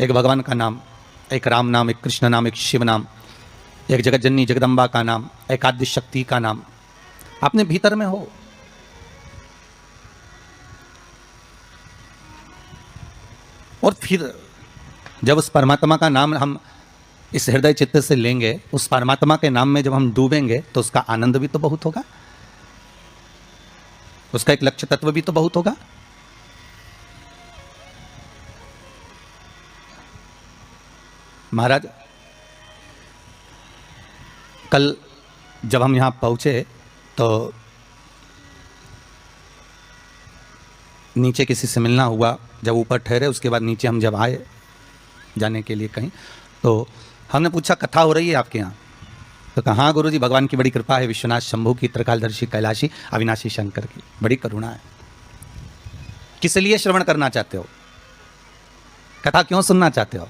एक भगवान का नाम, एक राम नाम, एक कृष्ण नाम, एक शिव नाम, एक जगतजननी जगदम्बा का नाम, एक आद्य शक्ति का नाम अपने भीतर में हो। और फिर जब उस परमात्मा का नाम हम इस हृदय चित्त से लेंगे, उस परमात्मा के नाम में जब हम डूबेंगे तो उसका आनंद भी तो बहुत होगा, उसका एक लक्ष्य तत्व भी तो बहुत होगा। महाराज, कल जब हम यहां पहुंचे तो नीचे किसी से मिलना हुआ, जब ऊपर ठहरे उसके बाद नीचे हम जब आए जाने के लिए कहीं, तो हमने पूछा कथा हो रही है आपके यहाँ? तो कहा हाँ गुरुजी, भगवान की बड़ी कृपा है, विश्वनाथ शंभू की, त्रिकालदर्शी कैलाशी अविनाशी शंकर की बड़ी करुणा है। किस लिए श्रवण करना चाहते हो? कथा क्यों सुनना चाहते हो?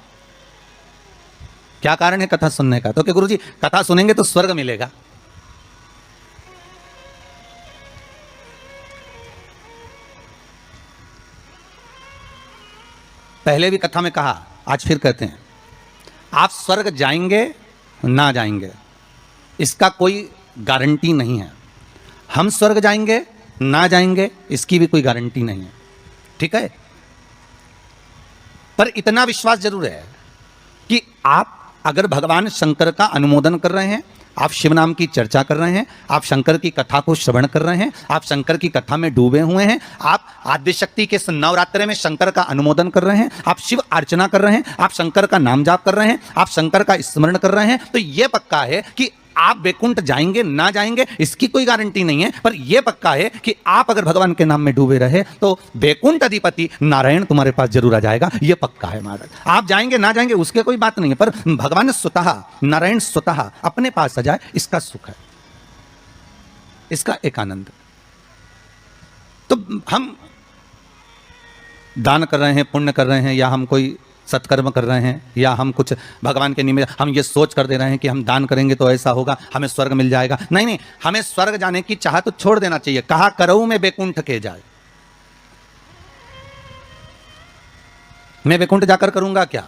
क्या कारण है कथा सुनने का? तो कि गुरुजी कथा सुनेंगे तो स्वर्ग मिलेगा। पहले भी कथा में कहा, आज फिर कहते हैं, आप स्वर्ग जाएंगे ना जाएंगे इसका कोई गारंटी नहीं है। हम स्वर्ग जाएंगे ना जाएंगे इसकी भी कोई गारंटी नहीं है, ठीक है? पर इतना विश्वास जरूर है कि आप अगर भगवान शंकर का अनुमोदन कर रहे हैं, आप शिव नाम की चर्चा कर रहे हैं, आप शंकर की कथा को श्रवण कर रहे हैं, आप शंकर की कथा में डूबे हुए हैं, आप आद्य शक्ति के नवरात्रे में शंकर का अनुमोदन कर रहे हैं, आप शिव अर्चना कर रहे हैं, आप शंकर का नाम जाप कर रहे हैं, आप शंकर का स्मरण कर रहे हैं, तो यह पक्का है कि आप वैकुंठ जाएंगे ना जाएंगे इसकी कोई गारंटी नहीं है। पर यह पक्का है कि आप अगर भगवान के नाम में डूबे रहे तो वैकुंठ अधिपति नारायण तुम्हारे पास जरूर आ जाएगा, यह पक्का है महाराज। आप जाएंगे ना जाएंगे उसके कोई बात नहीं है, पर भगवान स्वतः, नारायण स्वतः अपने पास आ जाए, इसका सुख है, इसका एक आनंद। तो हम दान कर रहे हैं, पुण्य कर रहे हैं, या हम कोई सत्कर्म कर रहे हैं, या हम कुछ भगवान के निमित्त हम ये सोच कर दे रहे हैं कि हम दान करेंगे तो ऐसा होगा, हमें स्वर्ग मिल जाएगा। नहीं नहीं, हमें स्वर्ग जाने की चाह तो छोड़ देना चाहिए। कहा करऊं मैं वैकुंठ के जाए, मैं वैकुंठ जाकर करूंगा क्या?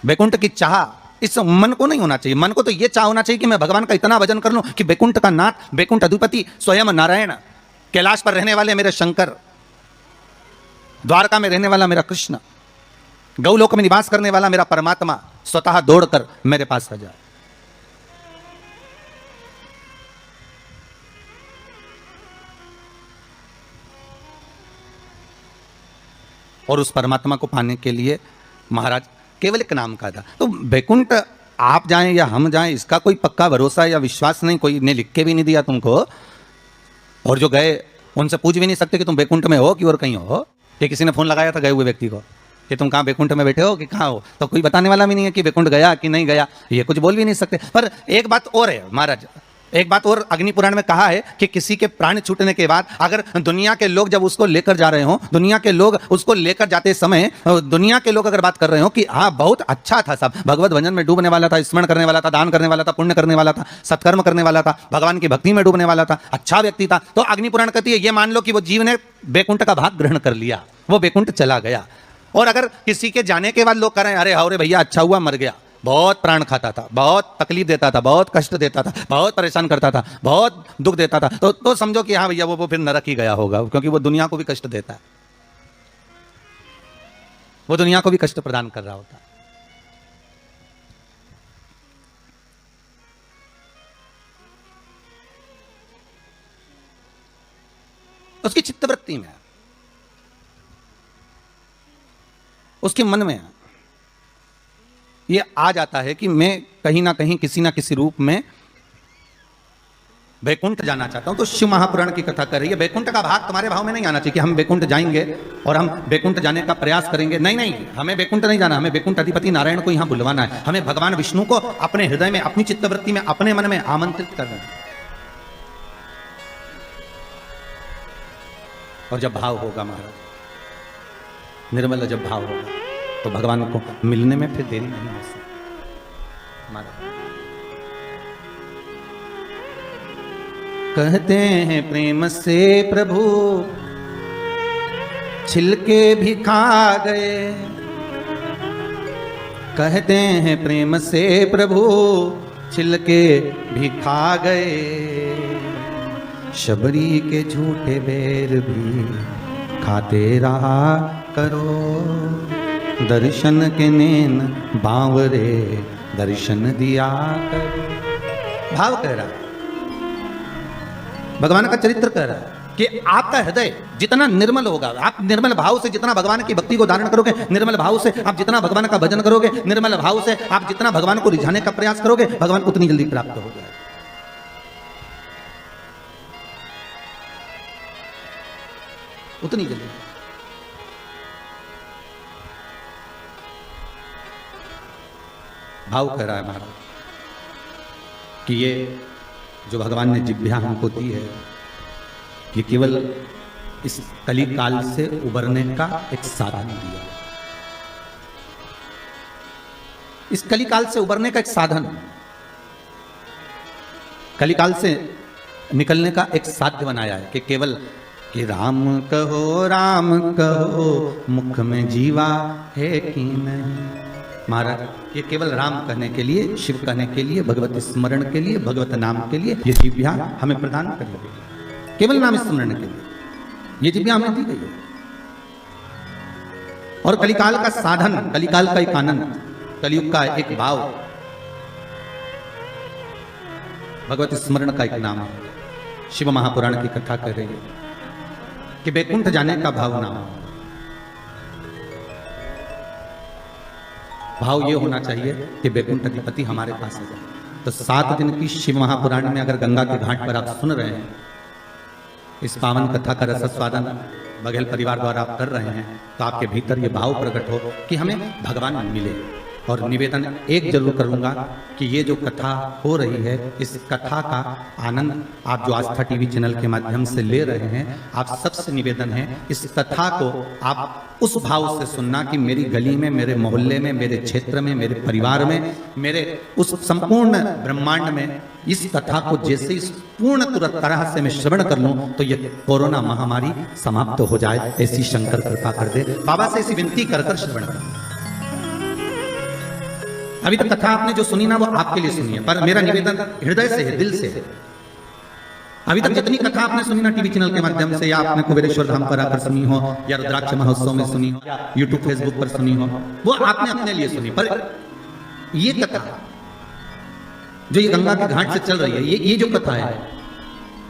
वैकुंठ की चाह इस मन को नहीं होना चाहिए। मन को तो यह चाह होना चाहिए कि मैं भगवान का इतना भजन कर लूं कि वैकुंठ का नाथ, वैकुंठ अधिपति स्वयं नारायण, कैलाश पर रहने वाले मेरे शंकर, द्वारका में रहने वाला मेरा कृष्ण, गौलोक में निवास करने वाला मेरा परमात्मा स्वतः दौड़कर मेरे पास आ जाए। और उस परमात्मा को पाने के लिए महाराज केवल एक नाम का था। तो वैकुंठ आप जाएं या हम जाएं इसका कोई पक्का भरोसा या विश्वास नहीं, कोई ने लिख के भी नहीं दिया तुमको, और जो गए उनसे पूछ भी नहीं सकते कि तुम वैकुंठ में हो कि और कहीं हो। कि किसी ने फोन लगाया था गए हुए व्यक्ति को कि तुम कहाँ वैकुंठ में बैठे हो कि कहाँ हो, तो कोई बताने वाला भी नहीं है कि वैकुंठ गया कि नहीं गया, ये कुछ बोल भी नहीं सकते। पर एक बात और है महाराज, एक बात और अग्नि पुराण में कहा है कि किसी के प्राण छूटने के बाद अगर दुनिया के लोग जब उसको लेकर जा रहे हो, दुनिया के लोग उसको लेकर जाते समय दुनिया के लोग अगर बात कर रहे हो कि हाँ बहुत अच्छा था, सब भगवत भजन में डूबने वाला था, स्मरण करने वाला था, दान करने वाला था, पुण्य करने वाला था, सत्कर्म करने वाला था, भगवान की भक्ति में डूबने वाला था, अच्छा व्यक्ति था, तो अग्नि पुराण कहती है ये मान लो कि वो जीव ने वैकुंठ का भाग ग्रहण कर लिया, वो वैकुंठ चला गया। और अगर किसी के जाने के बाद लोग कह रहे हैं अरे हाउरे भैया अच्छा हुआ मर गया, बहुत प्राण खाता था, बहुत तकलीफ देता था, बहुत कष्ट देता था, बहुत परेशान करता था, बहुत दुख देता था, तो समझो कि हाँ भैया वो फिर नरक ही गया होगा, क्योंकि वो दुनिया को भी कष्ट देता है, वो दुनिया को भी कष्ट प्रदान कर रहा होता है। उसकी चित्तवृत्ति में, उसके मन में ये आ जाता है कि मैं कहीं ना कहीं किसी ना किसी रूप में वैकुंठ जाना चाहता हूं। तो शिव महापुराण की कथा कर रही है वैकुंठ का भाग तुम्हारे भाव में नहीं आना चाहिए कि हम वैकुंठ जाएंगे और हम वैकुंठ जाने का प्रयास करेंगे। नहीं नहीं, हमें वैकुंठ नहीं जाना, हमें वैकुंठ अधिपति नारायण को यहां बुलवाना है, हमें भगवान विष्णु को अपने हृदय में, अपनी चित्तवृत्ति में, अपने मन में आमंत्रित करना है। और जब भाव होगा महाराज, निर्मल जब भाव होगा तो भगवान को मिलने में फिर देरी नहीं हो सकती महाराज। कहते हैं प्रेम से प्रभु छिलके भी खा गए। कहते हैं प्रेम से प्रभु छिलके भी खा गए, शबरी के झूठे बेर भी खाते रहा करो। दर्शन के नैन बांवरे दर्शन दिया करो। भाव कह रहा है, भगवान का चरित्र कह रहा है कि आपका हृदय जितना निर्मल होगा, आप निर्मल भाव से जितना भगवान की भक्ति को धारण करोगे, निर्मल भाव से आप जितना भगवान का भजन करोगे, निर्मल भाव से आप जितना भगवान को रिझाने का प्रयास करोगे, भगवान उतनी जल्दी प्राप्त हो जाए। उतनी जल्दी। भाव कह रहा है महाराज कि ये जो भगवान ने जिह्वा हमको दी है, ये केवल इस कली काल से उबरने का एक साधन दिया। इस कली काल से उबरने का एक साधन, कली काल से निकलने का एक साध्य बनाया है कि केवल कि राम कहो मुख में जीवा है कि नहीं। महाराज ये केवल राम कहने के लिए, शिव कहने के लिए, भगवत स्मरण के लिए, भगवत नाम के लिए ये जिह्वा हमें प्रदान कर दी गई। केवल नाम स्मरण के लिए ये जिह्वा हमें दी गई है। और कलिकाल का साधन, कलिकाल का एक आनंद, कलयुग का एक भाव, भगवत स्मरण का एक नाम है। शिव महापुराण की कथा कह रही है कि बैकुंठ जाने का भाव नाम है। भाव ये होना चाहिए कि बैकुंठ अधिपति हमारे पास है। तो 7 दिन की शिव महापुराण में अगर गंगा के घाट पर आप सुन रहे हैं, इस पावन कथा का रसस्वादन बघेल परिवार द्वारा आप कर रहे हैं, तो आपके भीतर ये भाव प्रकट हो कि हमें भगवान मिले। और निवेदन एक जरूर करूंगा कि ये जो कथा हो रही है, इस कथा का आनंद आप जो आस्था टीवी चैनल के माध्यम से ले रहे हैं, आप सबसे निवेदन है इस कथा को आप उस भाव से सुनना कि मेरी गली में, मेरे मोहल्ले में, मेरे क्षेत्र में, मेरे परिवार में, मेरे उस संपूर्ण ब्रह्मांड में इस कथा को जैसे इस पूर्ण तरह से मैं श्रवण कर लूं तो ये कोरोना महामारी समाप्त हो जाए, ऐसी शंकर कृपा कर दे। बाबा से ऐसी विनती कर कर श्रवण कर। अभी तक कथा आपने जो सुनी ना वो आपके लिए सुनी है, पर मेरा निवेदन हृदय से है, दिल से है। अभी तक जितनी कथा आपने सुनी ना टीवी चैनल के माध्यम से, या आपने कुबेरेश्वर धाम पर आकर सुनी हो, या रुद्राक्ष महोत्सव में सुनी हो, यूट्यूब फेसबुक पर सुनी हो, वो आपने अपने लिए सुनी। पर ये कथा जो ये गंगा के घाट से चल रही है, ये जो कथा है,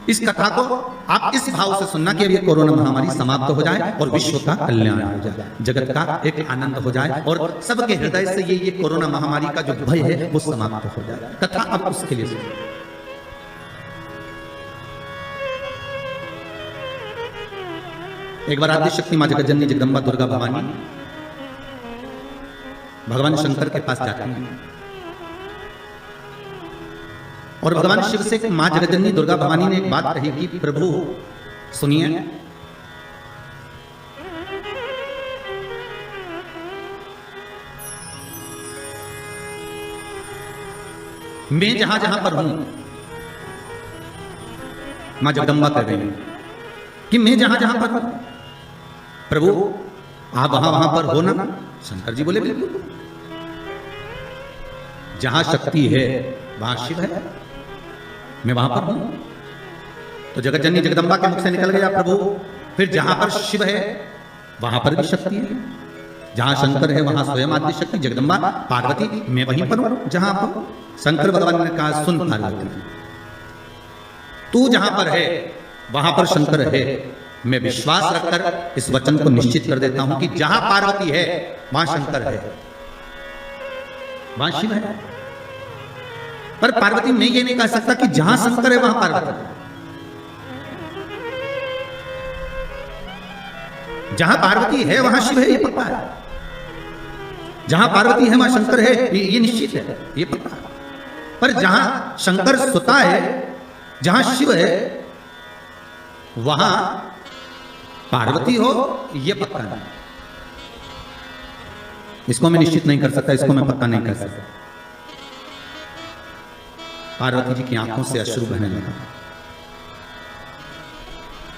इस कथा को आप इस भाव से सुनना कि अब ये कोरोना महामारी समाप्त हो जाए और विश्व का कल्याण हो जाए, जगत का एक आनंद हो जाए और सबके हृदय से ये कोरोना महामारी का जो भय है वो समाप्त हो जाए। कथा अब उसके लिए सुनिए। एक बार आद्य शक्ति मां जगतजननी जगदम्बा दुर्गा भवानी भगवान शंकर के पास जाती हैं और भगवान शिव से मां जगतजननी दुर्गा भवानी ने एक बात कही कि प्रभु सुनिए, मैं जहां जहां पर हूं, मां जगदम्बा कह रही है कि मैं जहां जहां पर हूं प्रभु आप वहां वहां पर हो ना। शंकर जी बोले बिल्कुल, जहां शक्ति है वहां शिव है, मैं वहां पर हूं। तो जगतजननी जगदम्बा के मुख से निकल गया प्रभु, फिर जहां पर शिव है वहां पर भी शक्ति है, जहां शंकर है वहां स्वयं आदि शक्ति जगदम्बा पार्वती, मैं वहीं पर हूं जहां पर। शंकर भगवान ने कहा सुन पार्वती, तू जहां पर है वहां पर शंकर है। मैं विश्वास रखकर इस वचन को निश्चित कर देता हूं कि जहां पार्वती है वहां शंकर है, वहां शिव है। पर पार्वती मैं ये नहीं कह सकता कि जहां शंकर है वहां पार्वती है। जहां पार्वती है वहां शिव है, ये पक्का है। जहां पार्वती है वहां शंकर है, ये निश्चित है, ये पक्का है। पर जहां शंकर सुता है, जहां शिव है वहां पार्वती हो, ये पक्का नहीं। इसको मैं निश्चित नहीं कर सकता, इसको मैं पक्का नहीं कर सकता। पार्वती जी की आंखों से अश्रु बहने लगा,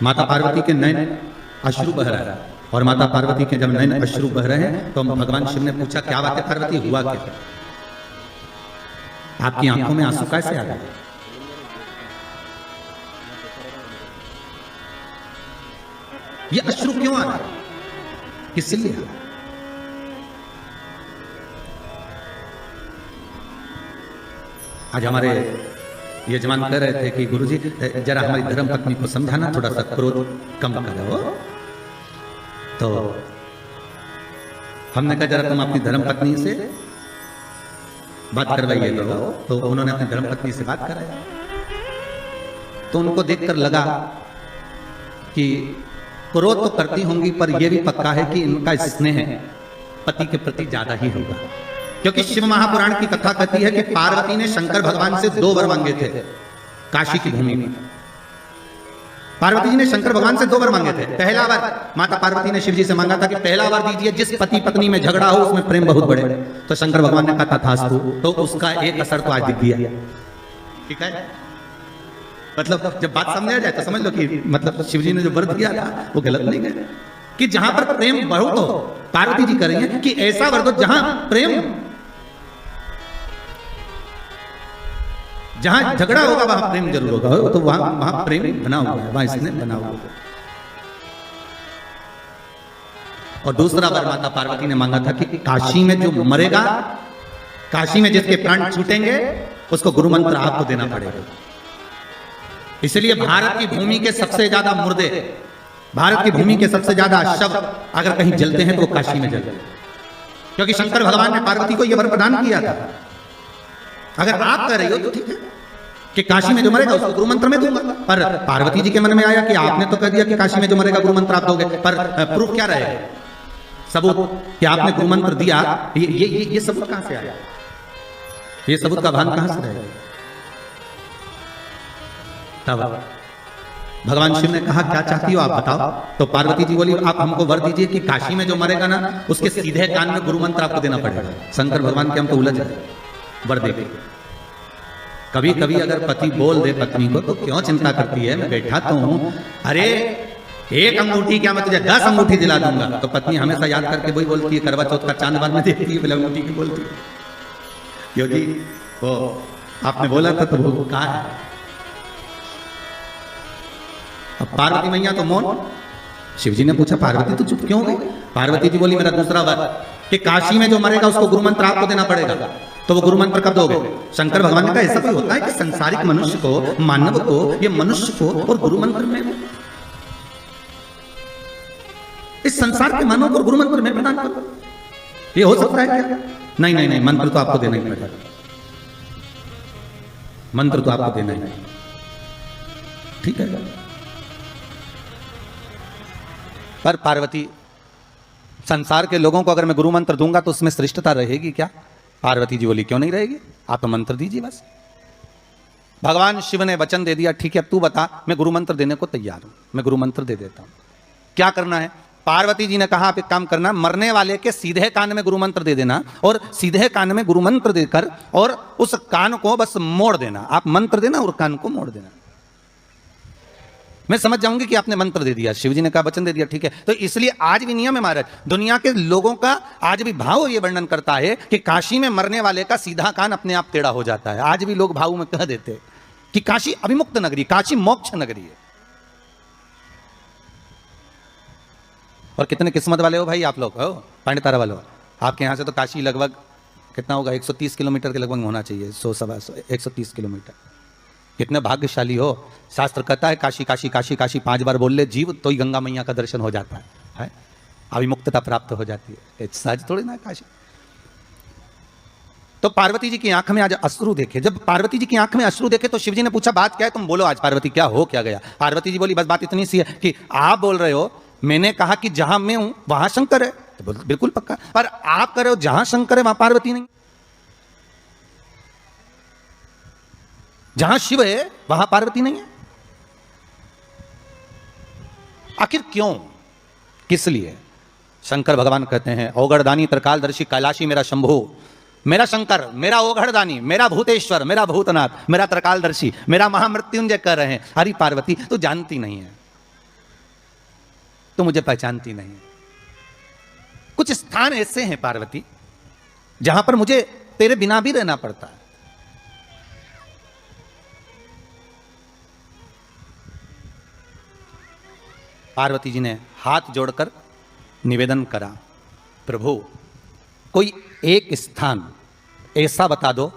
माता पार्वती के नयन अश्रु बह रहा है। और माता पार्वती के जब नयन अश्रु बह रहे हैं तो भगवान शिव ने पूछा क्या बात है पार्वती, हुआ क्या, आपकी आंखों में आंसू कैसे आ गए? ये अश्रु क्यों आ रहा है, किस लिए? आज हमारे यजमान कह रहे थे कि गुरुजी जरा हमारी धर्म पत्नी को समझाना, थोड़ा सा क्रोध कम करो। तो हमने कहा जरा तुम अपनी धर्म पत्नी से बात करवाइए लो। तो उन्होंने अपनी धर्म पत्नी से बात कराया तो उनको देखकर लगा कि क्रोध तो करती होंगी पर यह भी पक्का है कि इनका स्नेह पति के प्रति ज्यादा ही होगा, क्योंकि शिव महापुराण की कथा कहती है कि पार्वती ने शंकर भगवान से 2 वर मांगे थे काशी की भूमि में। पार्वती जी ने शंकर भगवान से 2 वर मांगे थे। पहला वर माता पार्वती ने शिव जी से मांगा था कि पहला वर दीजिए जिस पति पत्नी में झगड़ा हो उसमें प्रेम बहुत बढ़े। तो शंकर भगवान ने कहा तथास्तु, तो उसका एक असर तो आज दिख गया। ठीक है, मतलब जब बात सामने आ जाए तो समझ लो कि मतलब शिव जी ने जो वर दिया था वो गलत नहीं है, कि जहां पर प्रेम बहुत हो, पार्वती जी कर रही है कि ऐसा वर दो जहां प्रेम, जहां झगड़ा होगा वहां प्रेम जरूर होगा, तो वहां प्रेम बना हुआ है, वहां इसने बना हुआ है। और दूसरा वर माता पार्वती ने मांगा था कि काशी में जो मरेगा, काशी में जिसके प्राण छूटेंगे उसको गुरु मंत्र आपको देना पड़ेगा। इसलिए भारत की भूमि के सबसे ज्यादा मुर्दे, भारत की भूमि के सबसे ज्यादा शव अगर कहीं जलते हैं तो वो काशी में जलते हैं, क्योंकि शंकर भगवान ने पार्वती को यह वर प्रदान किया था। अगर आप कह रही हो तो ठीक है कि काशी में जो मरेगा उसको गुरु मंत्र में दूंगा, पर पार्वती जी के मन में आया कि आपने तो कह दिया कि काशी में जो मरेगा गुरु मंत्र आप दोगे, पर प्रूफ क्या रहे, सबूत कि आपने गुरु मंत्र दिया, ये सबूत कहां से आया, ये सबूत का भान कहां से रहेगा? तब भगवान शिव ने कहा क्या चाहती हो आप बताओ। तो पार्वती जी बोली आप हमको वर दीजिए कि काशी में जो मरेगा ना उसके सीधे कान में गुरु मंत्र आपको देना पड़ेगा। शंकर भगवान के हम तो उलझ गए, वर दे। कभी कभी अगर पति बोल दे पत्नी को तो क्यों चिंता करती है, मैं बैठा तो हूं, अरे एक अंगूठी क्या मैं तुझे 10 अंगूठी दिला दूंगा। तो पत्नी हमेशा याद करके वही बोलती है, करवा चौथ का चांद बाद में देखती है, अंगूठी की बोलती है, क्योंकि वो आपने बोला था तो वो कहा है। अब पार्वती मैया तो मौन। शिव जी ने पूछा पार्वती तो चुप क्यों गई? पार्वती जी बोली मेरा दूसरा वर कि काशी में जो मरेगा उसको गुरु मंत्र आपको देना पड़ेगा। तो वो गुरु मंत्र कब दोगे? शंकर भगवान ने कहा ऐसा कोई होता है कि संसारिक मनुष्य को, मानव को, ये मनुष्य को और गुरु मंत्र में, इस संसार के मानव को गुरु मंत्र में प्रदान करो, ये हो सकता है क्या? नहीं नहीं नहीं, मंत्र तो आपको देना ही पड़ेगा, मंत्र तो आपको देना ही। ठीक है, पर पार्वती संसार के लोगों को अगर मैं गुरु मंत्र दूंगा तो उसमें श्रेष्ठता रहेगी क्या? पार्वती जी बोली क्यों नहीं रहेगी, आप तो मंत्र दीजिए बस। भगवान शिव ने वचन दे दिया ठीक है अब तू बता, मैं गुरु मंत्र देने को तैयार हूं, मैं गुरु मंत्र दे देता हूं, क्या करना है? पार्वती जी ने कहा आप एक काम करना, मरने वाले के सीधे कान में गुरु मंत्र दे देना और सीधे कान में गुरु मंत्र देकर और उस कान को बस मोड़ देना। आप मंत्र देना और कान को मोड़ देना, मैं समझ जाऊंगी कि आपने मंत्र दे दिया। शिव जी ने कहा वचन दे दिया ठीक है। तो इसलिए आज भी नियम है महाराज, दुनिया के लोगों का आज भी भाव ये वर्णन करता है कि काशी में मरने वाले का सीधा कान अपने आप टेढ़ा हो जाता है। आज भी लोग भाव में कह देते हैं कि काशी अभिमुक्त नगरी, काशी मोक्ष नगरी है। और कितने किस्मत वाले हो भाई आप लोग, हो पांडितारा वालों, आपके यहां से तो काशी लगभग कितना होगा, 130 किलोमीटर के लगभग होना चाहिए, 130 किलोमीटर। कितने भाग्यशाली हो। शास्त्र कहता है काशी काशी काशी काशी 5 बार बोल ले जीव तो ही गंगा मैया का दर्शन हो जाता है, अभिमुक्तता प्राप्त हो जाती है, सहज थोड़ी ना काशी। तो पार्वती जी की आंख में आज अश्रु देखे। जब पार्वती जी की आंख में अश्रु देखे तो शिव जी ने पूछा बात क्या है, तुम बोलो आज पार्वती क्या हो क्या गया। पार्वती जी बोली बस बात इतनी सी है कि आप बोल रहे हो, मैंने कहा कि जहां मैं हूं वहां शंकर है, तो बिल्कुल पक्का, पर आप कह रहे हो जहां शंकर है वहां पार्वती नहीं, जहां शिव है वहां पार्वती नहीं है। आखिर क्यों, किस लिए? शंकर भगवान कहते हैं औगड़दानी त्रिकालदर्शी कैलाशी मेरा शंभु, मेरा शंकर, मेरा ओघड़दानी, मेरा भूतेश्वर, मेरा भूतनाथ, मेरा त्रिकालदर्शी, मेरा महामृत्युंजय कह रहे हैं। हरी पार्वती तू जानती नहीं है, तू मुझे पहचानती नहीं है, कुछ स्थान ऐसे हैं पार्वती जहां पर मुझे तेरे बिना भी रहना पड़ता है। पार्वती जी ने हाथ जोड़कर निवेदन करा, प्रभु कोई एक स्थान ऐसा बता दो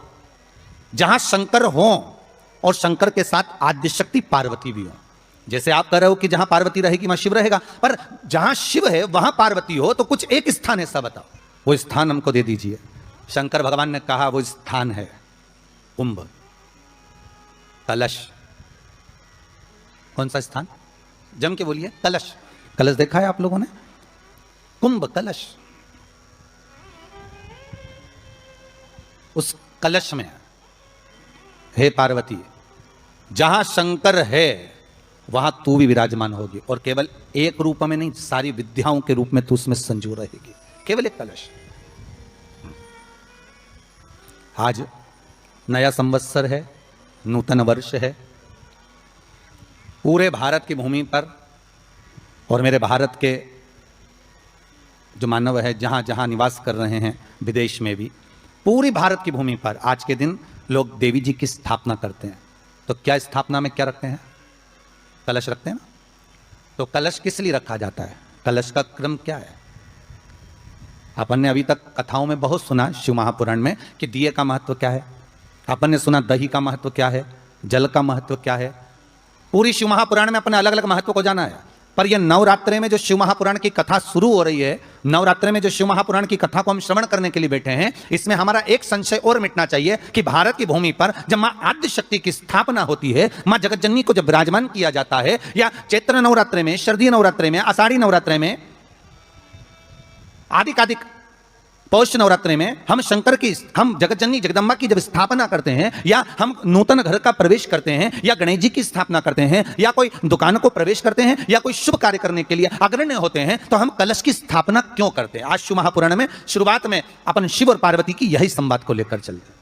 जहां शंकर हो और शंकर के साथ आद्य शक्ति पार्वती भी हो। जैसे आप कह रहे हो कि जहां पार्वती रहेगी वहां शिव रहेगा, पर जहां शिव है वहां पार्वती हो, तो कुछ एक स्थान ऐसा बताओ, वो स्थान हमको दे दीजिए। शंकर भगवान ने कहा वो स्थान है कुंभ, कलश। कौन सा स्थान? जम के बोलिए। कलश। कलश देखा है आप लोगों ने? कुंभ कलश। उस कलश में हे पार्वती, जहां शंकर है वहां तू भी विराजमान होगी, और केवल एक रूप में नहीं, सारी विद्याओं के रूप में तू उसमें संजू रहेगी। केवल एक कलश। आज नया संवत्सर है, नूतन वर्ष है। पूरे भारत की भूमि पर और मेरे भारत के जो मानव है जहां जहां निवास कर रहे हैं, विदेश में भी, पूरी भारत की भूमि पर आज के दिन लोग देवी जी की स्थापना करते हैं। तो क्या स्थापना में क्या रखते हैं? कलश रखते हैं ना। तो कलश किस लिए रखा जाता है? कलश का क्रम क्या है? अपन ने अभी तक कथाओं में बहुत सुना, शिव महापुराण में, कि दिए का महत्व क्या है। अपन ने सुना दही का महत्व क्या है, जल का महत्व क्या है। पूरी शिव महापुराण में अपने अलग अलग महत्व को जाना है। पर यह नवरात्रे में जो शिव महापुराण की कथा शुरू हो रही है, नवरात्रे में जो शिव महापुराण की कथा को हम श्रवण करने के लिए बैठे हैं, इसमें हमारा एक संशय और मिटना चाहिए कि भारत की भूमि पर जब मां आद्य शक्ति की स्थापना होती है, मां जगतजननी को जब विराजमान किया जाता है, या चैत्र नवरात्रे में, शरदीय नवरात्रे में, आषाढ़ी नवरात्रे में, आदिक पौष नवरात्रि में हम शंकर की, हम जगतजननी जगदम्बा की जब स्थापना करते हैं, या हम नूतन घर का प्रवेश करते हैं, या गणेश जी की स्थापना करते हैं, या कोई दुकान को प्रवेश करते हैं, या कोई शुभ कार्य करने के लिए अग्रण्य होते हैं, तो हम कलश की स्थापना क्यों करते हैं? आज शिव महापुराण में शुरुआत में अपन शिव और पार्वती की यही संवाद को लेकर चलते हैं।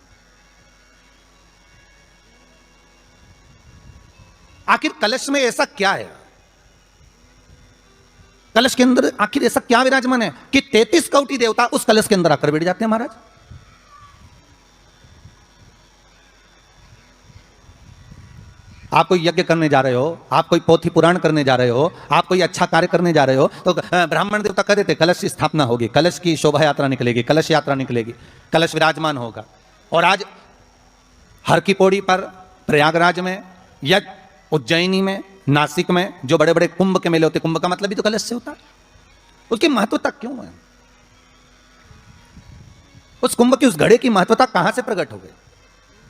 आखिर कलश में ऐसा क्या है? कलश के अंदर आखिर ऐसा क्या विराजमान है कि 33 कोटि देवता उस कलश के अंदर आकर बैठ जाते हैं? महाराज, आप कोई यज्ञ करने जा रहे हो, आप कोई पोथी पुराण करने जा रहे हो, आप कोई अच्छा कार्य करने जा रहे हो, तो ब्राह्मण देवता कह देते कलश की स्थापना होगी, कलश की शोभा यात्रा निकलेगी, कलश यात्रा निकलेगी, कलश विराजमान होगा। और आज हर की पौड़ी पर, प्रयागराज में, या उज्जैनी में, नासिक में जो बड़े बड़े कुंभ के मेले होते, कुंभ का मतलब भी तो कलश से होता है। उसकी महत्वता क्यों है? उस कुंभ की, उस घड़े की महत्वता कहां से प्रकट हो गई?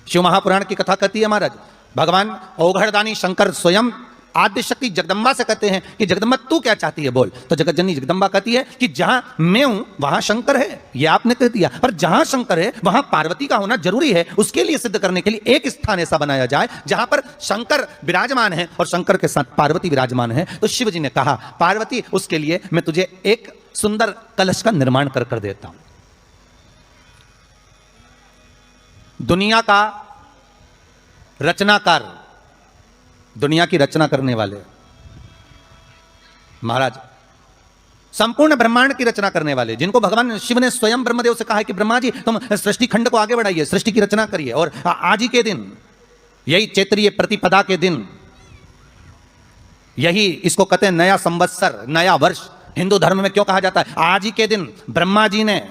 शिव महापुराण की कथा कहती है महाराज, भगवान औघड़दानी शंकर स्वयं आद्य शक्ति जगदम्बा से कहते हैं कि जगदम्बा तू क्या चाहती है बोल। तो जगतजननी जगदम्बा कहती है कि जहां मैं हूं वहां शंकर है, यह आपने कह दिया, पर जहां शंकर है वहां पार्वती का होना जरूरी है। उसके लिए सिद्ध करने के लिए एक स्थान ऐसा बनाया जाए जहां पर शंकर विराजमान है और शंकर के साथ पार्वती विराजमान है। तो शिव जी ने कहा, पार्वती उसके लिए मैं तुझे एक सुंदर कलश का निर्माण कर देता हूं। दुनिया का रचनाकार, दुनिया की रचना करने वाले महाराज, संपूर्ण ब्रह्मांड की रचना करने वाले, जिनको भगवान शिव ने स्वयं ब्रह्मदेव से कहा है कि ब्रह्मा जी तुम सृष्टि खंड को आगे बढ़ाइए, सृष्टि की रचना करिए। और आज ही के दिन, यही चैत्रीय प्रतिपदा के दिन, यही इसको कहते हैं नया संवत्सर, नया वर्ष। हिंदू धर्म में क्यों कहा जाता है? आज ही के दिन ब्रह्मा जी ने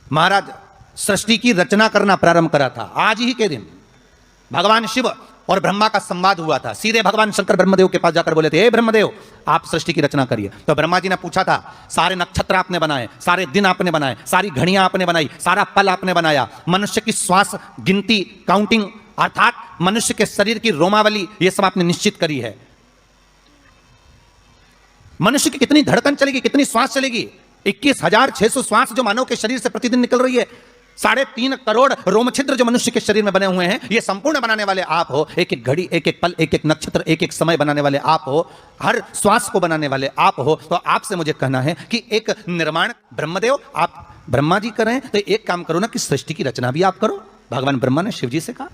महाराज सृष्टि की रचना करना प्रारंभ करा था। आज ही के दिन भगवान शिव और ब्रह्मा का संवाद हुआ था। सीधे भगवान शंकर ब्रह्मदेव के पास जाकर बोले थे, हे ब्रह्मदेव आप सृष्टि की रचना करिए। तो ब्रह्मा जी ने पूछा था, सारे नक्षत्र आपने बनाए, सारे दिन आपने बनाए, सारी घड़ियां आपने बनाई, सारा पल आपने बनाया, मनुष्य की श्वास गिनती, काउंटिंग, अर्थात मनुष्य के शरीर की रोमावली, यह सब आपने निश्चित करी है। मनुष्य की कितनी धड़कन चलेगी, कितनी श्वास चलेगी, 21,600 श्वास जो मानव के शरीर से प्रतिदिन निकल रही है, 3.5 करोड़ रोम छिद्र जो मनुष्य के शरीर में बने हुए हैं, ये संपूर्ण बनाने वाले आप हो। एक एक घड़ी, एक एक पल, एक एक नक्षत्र, एक एक समय बनाने वाले आप हो। हर श्वास को बनाने वाले आप हो। तो आपसे मुझे कहना है कि एक निर्माण ब्रह्मदेव, आप ब्रह्मा जी करें तो एक काम करो ना कि सृष्टि की रचना भी आप करो। भगवान ब्रह्मा ने शिव जी से कहा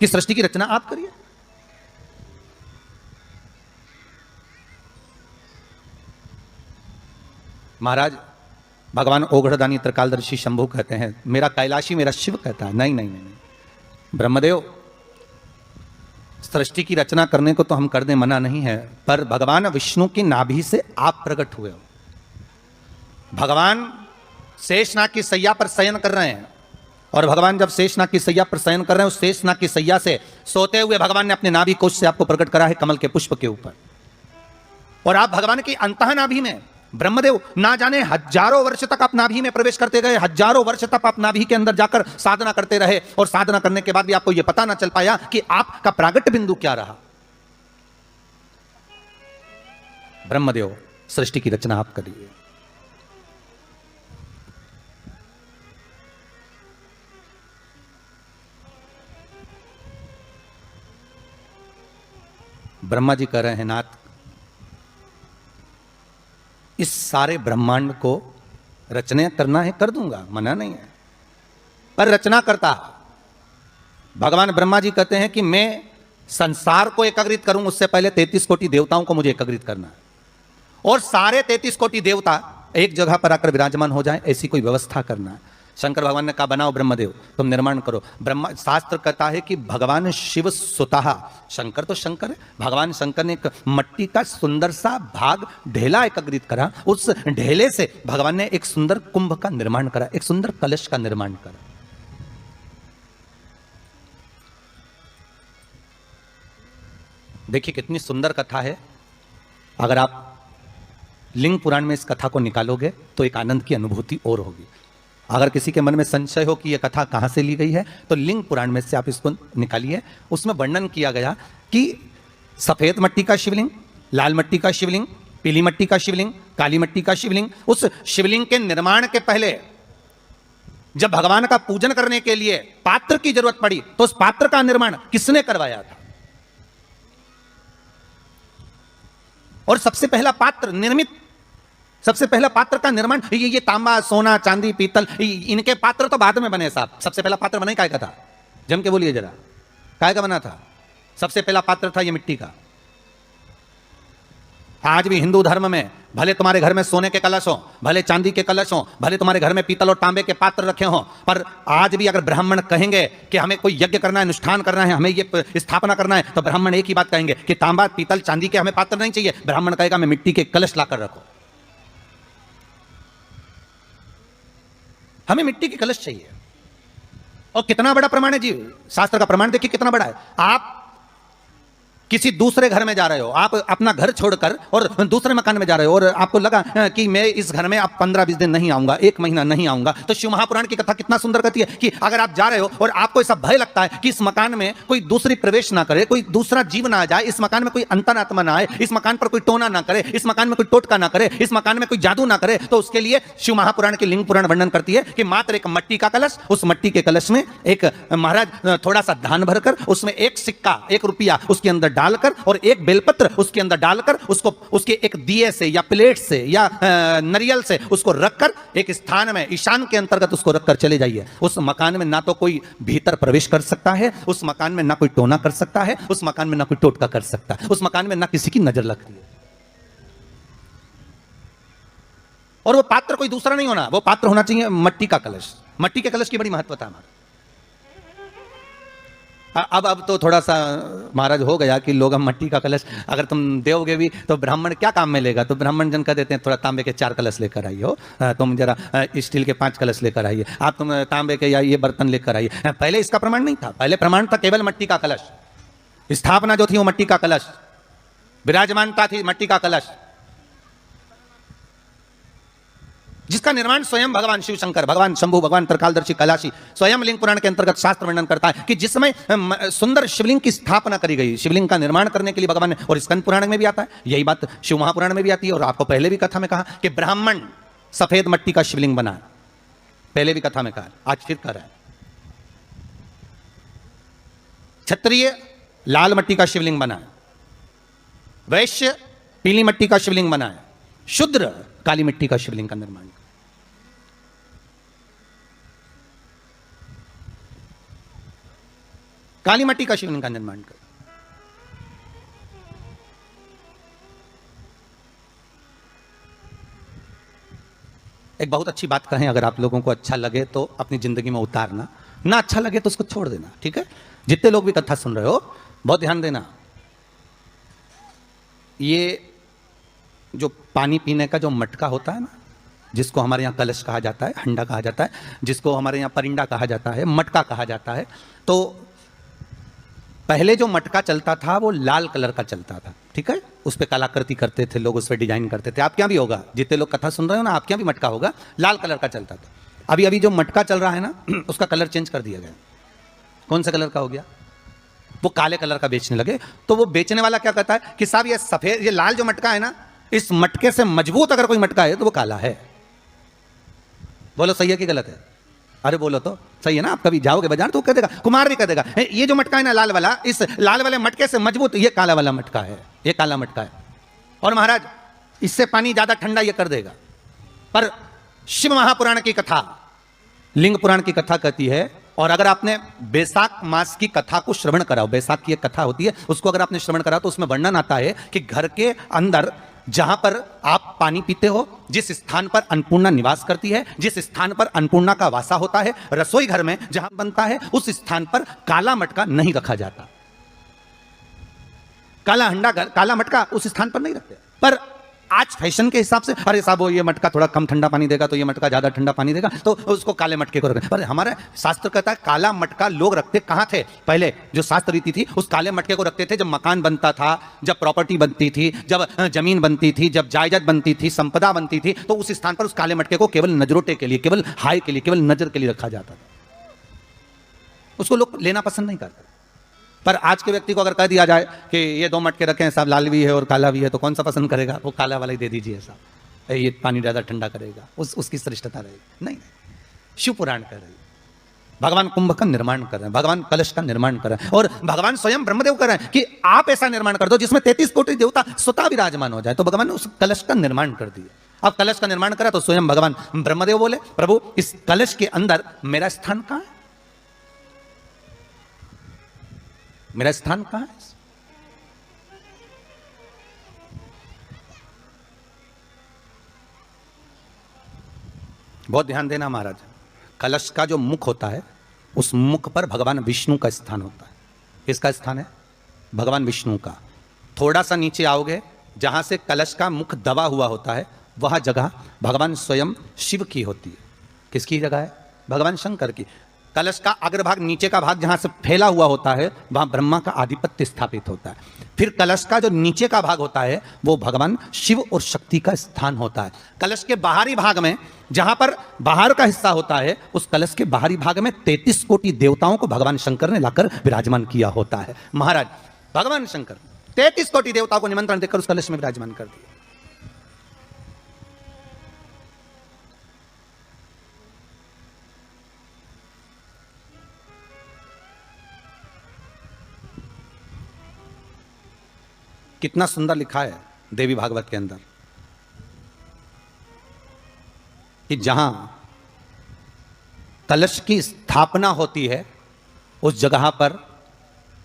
कि सृष्टि की रचना आप करिए। महाराज भगवान ओघड़दानी त्रिकालदर्शी शंभु कहते हैं, मेरा कैलाशी मेरा शिव कहता है, नहीं नहीं नहीं, नहीं। ब्रह्मदेव, सृष्टि की रचना करने को तो हम कर दें, मना नहीं है, पर भगवान विष्णु की नाभि से आप प्रकट हुए हो। भगवान शेषनाग की सैया पर शयन कर रहे हैं, और भगवान जब शेषनाग की सैया पर शयन कर रहे हैं, उस शेषनाग की सैया से सोते हुए भगवान ने अपने नाभि कोश से आपको प्रकट करा है कमल के पुष्प के ऊपर, और आप भगवान की अंतः नाभि में, ब्रह्मदेव ना जाने हजारों वर्ष तक आप नाभि में प्रवेश करते गए, हजारों वर्ष तक आप नाभि के अंदर जाकर साधना करते रहे, और साधना करने के बाद भी आपको यह पता ना चल पाया कि आपका प्रागट बिंदु क्या रहा। ब्रह्मदेव, सृष्टि की रचना आप करिए। ब्रह्मा जी कह रहे हैं, नाथ इस सारे ब्रह्मांड को रचना करना है, कर दूंगा, मना नहीं है, पर रचना करता भगवान ब्रह्मा जी कहते हैं कि मैं संसार को एकत्रित करूं, उससे पहले 33 कोटि देवताओं को मुझे एकत्रित करना है, और सारे 33 कोटि देवता एक जगह पर आकर विराजमान हो जाएं, ऐसी कोई व्यवस्था करना है। शंकर भगवान ने कहा, बनाओ ब्रह्मदेव, तुम निर्माण करो। ब्रह्मा, शास्त्र कहता है कि भगवान शिव स्वतः, शंकर तो शंकर है, भगवान शंकर ने एक मट्टी का सुंदर सा भाग ढेला एकत्रित करा, उस ढेले से भगवान ने एक सुंदर कुंभ का निर्माण करा, एक सुंदर कलश का निर्माण करा। देखिए कितनी सुंदर कथा है। अगर आप लिंग पुराण में इस कथा को निकालोगे तो एक आनंद की अनुभूति और होगी। अगर किसी के मन में संशय हो कि यह कथा कहां से ली गई है, तो लिंग पुराण में से आप इसको निकालिए। उसमें वर्णन किया गया कि सफेद मट्टी का शिवलिंग, लाल मट्टी का शिवलिंग, पीली मट्टी का शिवलिंग, काली मट्टी का शिवलिंग, उस शिवलिंग के निर्माण के पहले जब भगवान का पूजन करने के लिए पात्र की जरूरत पड़ी, तो उस पात्र का निर्माण किसने करवाया था? और सबसे पहला पात्र निर्मित, सबसे पहला पात्र का निर्माण, ये तांबा, सोना, चांदी, पीतल, इनके पात्र तो बाद में बने साहब। सबसे पहला पात्र बने काय का था? जम के बोलिए जरा, काय का बना था? सबसे पहला पात्र था ये मिट्टी का। आज भी हिंदू धर्म में भले तुम्हारे घर में सोने के कलश हो, भले चांदी के कलश हो, भले तुम्हारे घर में पीतल और तांबे के पात्र रखे हो, पर आज भी अगर ब्राह्मण कहेंगे कि हमें कोई यज्ञ करना है, अनुष्ठान करना है, हमें ये स्थापना करना है, तो ब्राह्मण एक ही बात कहेंगे कि तांबा, पीतल, चांदी के हमें पात्र नहीं चाहिए। ब्राह्मण कहेगा हमें मिट्टी के कलश लाकर रखो, हमें मिट्टी के कलश चाहिए। और कितना बड़ा प्रमाण है जी, शास्त्र का प्रमाण देखिए कितना बड़ा है। आप किसी दूसरे घर में जा रहे हो, आप अपना घर छोड़कर और दूसरे मकान में जा रहे हो, और आपको लगा कि मैं इस घर में अब 15-20 दिन नहीं आऊंगा, 1 महीना नहीं आऊंगा, तो शिव महापुराण की कथा कितना सुंदर कहती है कि अगर आप जा रहे हो और आपको ऐसा भय लगता है कि इस मकान में कोई दूसरी प्रवेश ना करे, कोई दूसरा जीव ना आ जाए, इस मकान में कोई अंतरात्मा ना आए, इस मकान पर कोई टोना ना करे, इस मकान में कोई टोटका ना करे, इस मकान में कोई जादू ना करे, तो उसके लिए शिव महापुराण की लिंग पुराण वर्णन करती है कि मात्र एक मट्टी का कलश, उस मट्टी के कलश में एक महाराज थोड़ा सा धान भरकर, उसमें एक सिक्का, 1 रुपया उसके अंदर डालकर और एक बेलपत्र उसके अंदर डालकर, उसको उसके एक दिए से या प्लेट से या नारियल से उसको रखकर एक स्थान में ईशान के अंतर्गत उसको रखकर चले जाइए। उस मकान में ना तो कोई भीतर प्रवेश कर सकता है, उस मकान में ना कोई टोना कर सकता है, उस मकान में ना कोई टोटका कर सकता है, उस मकान में ना किसी की नजर लगती है। और वो पात्र कोई दूसरा नहीं होना, वो पात्र होना चाहिए मट्टी का कलश। मट्टी के कलश की बड़ी महत्वता है। अब तो थोड़ा सा महाराज हो गया कि लोग हम मट्टी का कलश अगर तुम दोगे भी तो ब्राह्मण क्या काम में लेगा, तो ब्राह्मण जन कह देते हैं थोड़ा तांबे के 4 कलश लेकर आइए हो, तुम जरा स्टील के 5 कलश लेकर आइए, आप तुम तांबे के या ये बर्तन लेकर आइए। पहले इसका प्रमाण नहीं था, पहले प्रमाण था केवल मट्टी का कलश। स्थापना जो थी वो मट्टी का कलश, विराजमानता थी मट्टी का कलश, जिसका निर्माण स्वयं भगवान शिव शंकर, भगवान शंभु, भगवान त्रिकालदर्शी कैलाशी स्वयं लिंग पुराण के अंतर्गत शास्त्र वर्णन करता है कि जिसमें सुंदर शिवलिंग की स्थापना करी गई। शिवलिंग का निर्माण करने के लिए भगवान ने, और स्कंद पुराण में भी आता है यही बात, शिव महापुराण में भी आती है, और आपको पहले भी कथा में कहा कि ब्राह्मण सफेद मट्टी का शिवलिंग बना, पहले भी कथा में कहा, आज फिर कह रहा है। क्षत्रिय लाल मट्टी का शिवलिंग बना, वैश्य पीली मट्टी का शिवलिंग बना, शूद्र काली मिट्टी का शिवलिंग का निर्माण। काली मट्टी का शिवलिंग का निर्माण कर। एक बहुत अच्छी बात कहें, अगर आप लोगों को अच्छा लगे तो अपनी जिंदगी में उतारना, ना अच्छा लगे तो उसको छोड़ देना, ठीक है। जितने लोग भी कथा सुन रहे हो बहुत ध्यान देना। ये जो पानी पीने का जो मटका होता है ना, जिसको हमारे यहाँ कलश कहा जाता है, हंडा कहा जाता है, जिसको हमारे यहाँ परिंडा कहा जाता है, मटका कहा जाता है, तो पहले जो मटका चलता था वो लाल कलर का चलता था, ठीक है। उस पर कलाकृति करते थे लोग, उस पर डिजाइन करते थे। आपके यहाँ भी होगा, जितने लोग कथा सुन रहे हो ना, आपके यहाँ भी मटका होगा, लाल कलर का चलता था। अभी अभी जो मटका चल रहा है ना, उसका कलर चेंज कर दिया गया। कौन सा कलर का हो गया? वो काले कलर का बेचने लगे। तो वो बेचने वाला क्या कहता है कि साहब ये सफेद, ये लाल जो मटका है ना, इस मटके से मजबूत अगर कोई मटका है तो वो काला है। बोलो सही है कि गलत है? अरे बोलो तो सही है ना। आप कभी जाओगे बाजार तो कह देगा, कुमार भी कह देगा, ये जो मटका है ना लाल वाला, इस लाल वाले मटके से मजबूत ये काला वाला मटका है, ये काला मटका है। और महाराज इससे पानी ज्यादा ठंडा ये कर देगा। पर शिव महापुराण की कथा, लिंग पुराण की कथा कहती है, और अगर आपने बैसाख मास की कथा को श्रवण कराओ, बैसाख की एक कथा होती है, उसको अगर आपने श्रवण करा तो उसमें वर्णन आता है कि घर के अंदर जहां पर आप पानी पीते हो, जिस स्थान पर अन्नपूर्णा निवास करती है, जिस स्थान पर अन्नपूर्णा का वासा होता है, रसोई घर में जहां बनता है, उस स्थान पर काला मटका नहीं रखा जाता। काला हंडा, काला मटका उस स्थान पर नहीं रखते। पर आज फैशन के हिसाब से, अरे साहब वो ये मटका थोड़ा कम ठंडा पानी देगा तो ये मटका ज्यादा ठंडा पानी देगा, तो उसको काले मटके को रखें। पर हमारा शास्त्र कहता है काला मटका लोग रखते कहां थे? पहले जो शास्त्र रीति थी, उस काले मटके को रखते थे जब मकान बनता था, जब प्रॉपर्टी बनती थी, जब जमीन बनती थी, जब जायदाद बनती थी, संपदा बनती थी, तो उस स्थान पर उस काले मटके को केवल नजरोटे के लिए, केवल हाय के लिए, केवल नजर के लिए रखा जाता था। उसको लोग लेना पसंद नहीं करते। पर आज के व्यक्ति को अगर कह दिया जाए कि ये दो मटके रखे हैं साहब, लाल भी है और काला भी है, तो कौन सा पसंद करेगा? वो काला वाला ही दे दीजिए साहब, ये पानी ज़्यादा ठंडा करेगा, उसकी श्रेष्ठता रहेगी। नहीं, शिव पुराण कर रहे हैं, भगवान कुंभ का निर्माण कर रहे हैं, भगवान कलश का निर्माण कर रहे हैं, और भगवान स्वयं ब्रह्मदेव कर रहे हैं कि आप ऐसा निर्माण कर दो जिसमें 33 कोटि देवता स्वतः विराजमान हो जाए। तो भगवान ने उस कलश का निर्माण कर दिया। अब कलश का निर्माण करा तो स्वयं भगवान ब्रह्मदेव बोले, प्रभु इस कलश के अंदर मेरा स्थान कहाँ है? मेरा स्थान कहां है? बहुत ध्यान देना महाराज। कलश का जो मुख होता है, उस मुख पर भगवान विष्णु का स्थान होता है। किसका स्थान है? भगवान विष्णु का। थोड़ा सा नीचे आओगे, जहां से कलश का मुख दबा हुआ होता है, वह जगह भगवान स्वयं शिव की होती है। किसकी जगह है? भगवान शंकर की। कलश का अग्रभाग, नीचे का भाग जहां से फैला हुआ होता है, वहां ब्रह्मा का आधिपत्य स्थापित होता है। फिर कलश का जो नीचे का भाग होता है, वो भगवान शिव और शक्ति का स्थान होता है। कलश के बाहरी भाग में, जहां पर बाहर का हिस्सा होता है, उस कलश के बाहरी भाग में 33 कोटि देवताओं को भगवान शंकर ने लाकर विराजमान किया होता है। महाराज भगवान शंकर 33 कोटि देवताओं को निमंत्रण देकर उस कलश में विराजमान कर दिया। कितना सुंदर लिखा है देवी भागवत के अंदर कि जहां कलश की स्थापना होती है, उस जगह पर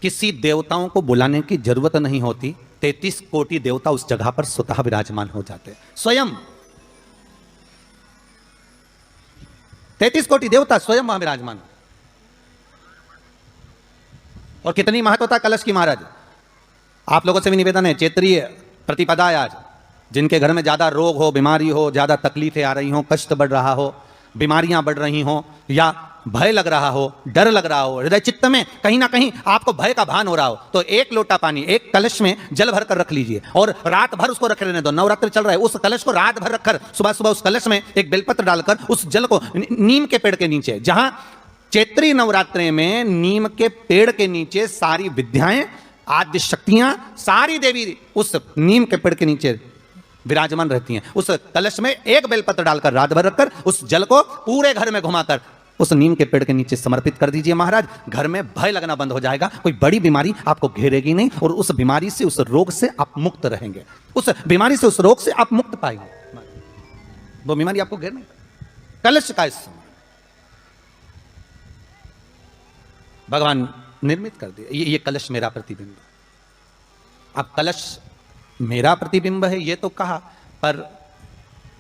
किसी देवताओं को बुलाने की जरूरत नहीं होती। 33 कोटि देवता उस जगह पर स्वतः विराजमान हो जाते हैं। स्वयं 33 कोटि देवता स्वयं वहां विराजमान। और कितनी महत्वता कलश की महाराज। आप लोगों से भी निवेदन है, चैत्रीय प्रतिपदा है आज, जिनके घर में ज़्यादा रोग हो, बीमारी हो, ज़्यादा तकलीफें आ रही हो, कष्ट बढ़ रहा हो, बीमारियां बढ़ रही हो, या भय लग रहा हो, डर लग रहा हो, हृदय चित्त में कहीं ना कहीं आपको भय का भान हो रहा हो, तो एक लोटा पानी, एक कलश में जल भर कर रख लीजिए और रात भर उसको रख रहने दो। नवरात्र चल रहा है, उस कलश को रात भर रखकर सुबह सुबह उस कलश में एक बेलपत्र डालकर उस जल को नीम के पेड़ के नीचे, जहां चैत्री नवरात्रि में नीम के पेड़ के नीचे सारी विद्याएं, आद्य शक्तियां, सारी देवी उस नीम के पेड़ के नीचे विराजमान रहती हैं। उस कलश में एक बेलपत्र डालकर रात भर रखकर उस जल को पूरे घर में घुमाकर उस नीम के पेड़ के नीचे समर्पित कर दीजिए महाराज। घर में भय लगना बंद हो जाएगा, कोई बड़ी बीमारी आपको घेरेगी नहीं, और उस बीमारी से, उस रोग से आप मुक्त रहेंगे। उस बीमारी से, उस रोग से आप मुक्त पाएंगे, वो बीमारी आपको घेर नहीं। कलश का इस भगवान निर्मित कर दिया। ये कलश मेरा प्रतिबिंब। अब कलश मेरा प्रतिबिंब है ये तो कहा, पर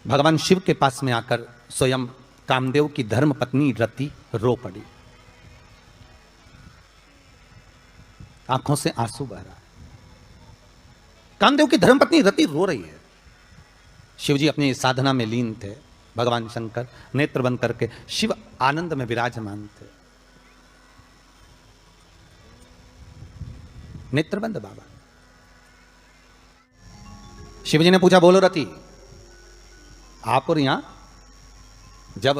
भगवान शिव के पास में आकर स्वयं कामदेव की धर्म पत्नी रति रो पड़ी, आंखों से आंसू बह रहा है। कामदेव की धर्मपत्नी रति रो रही है। शिवजी अपनी साधना में लीन थे। भगवान शंकर नेत्र बंद करके शिव आनंद में विराजमान थे। नेत्र बंद बाबा। शिवजी ने पूछा, बोलो रति, आप और यहां जब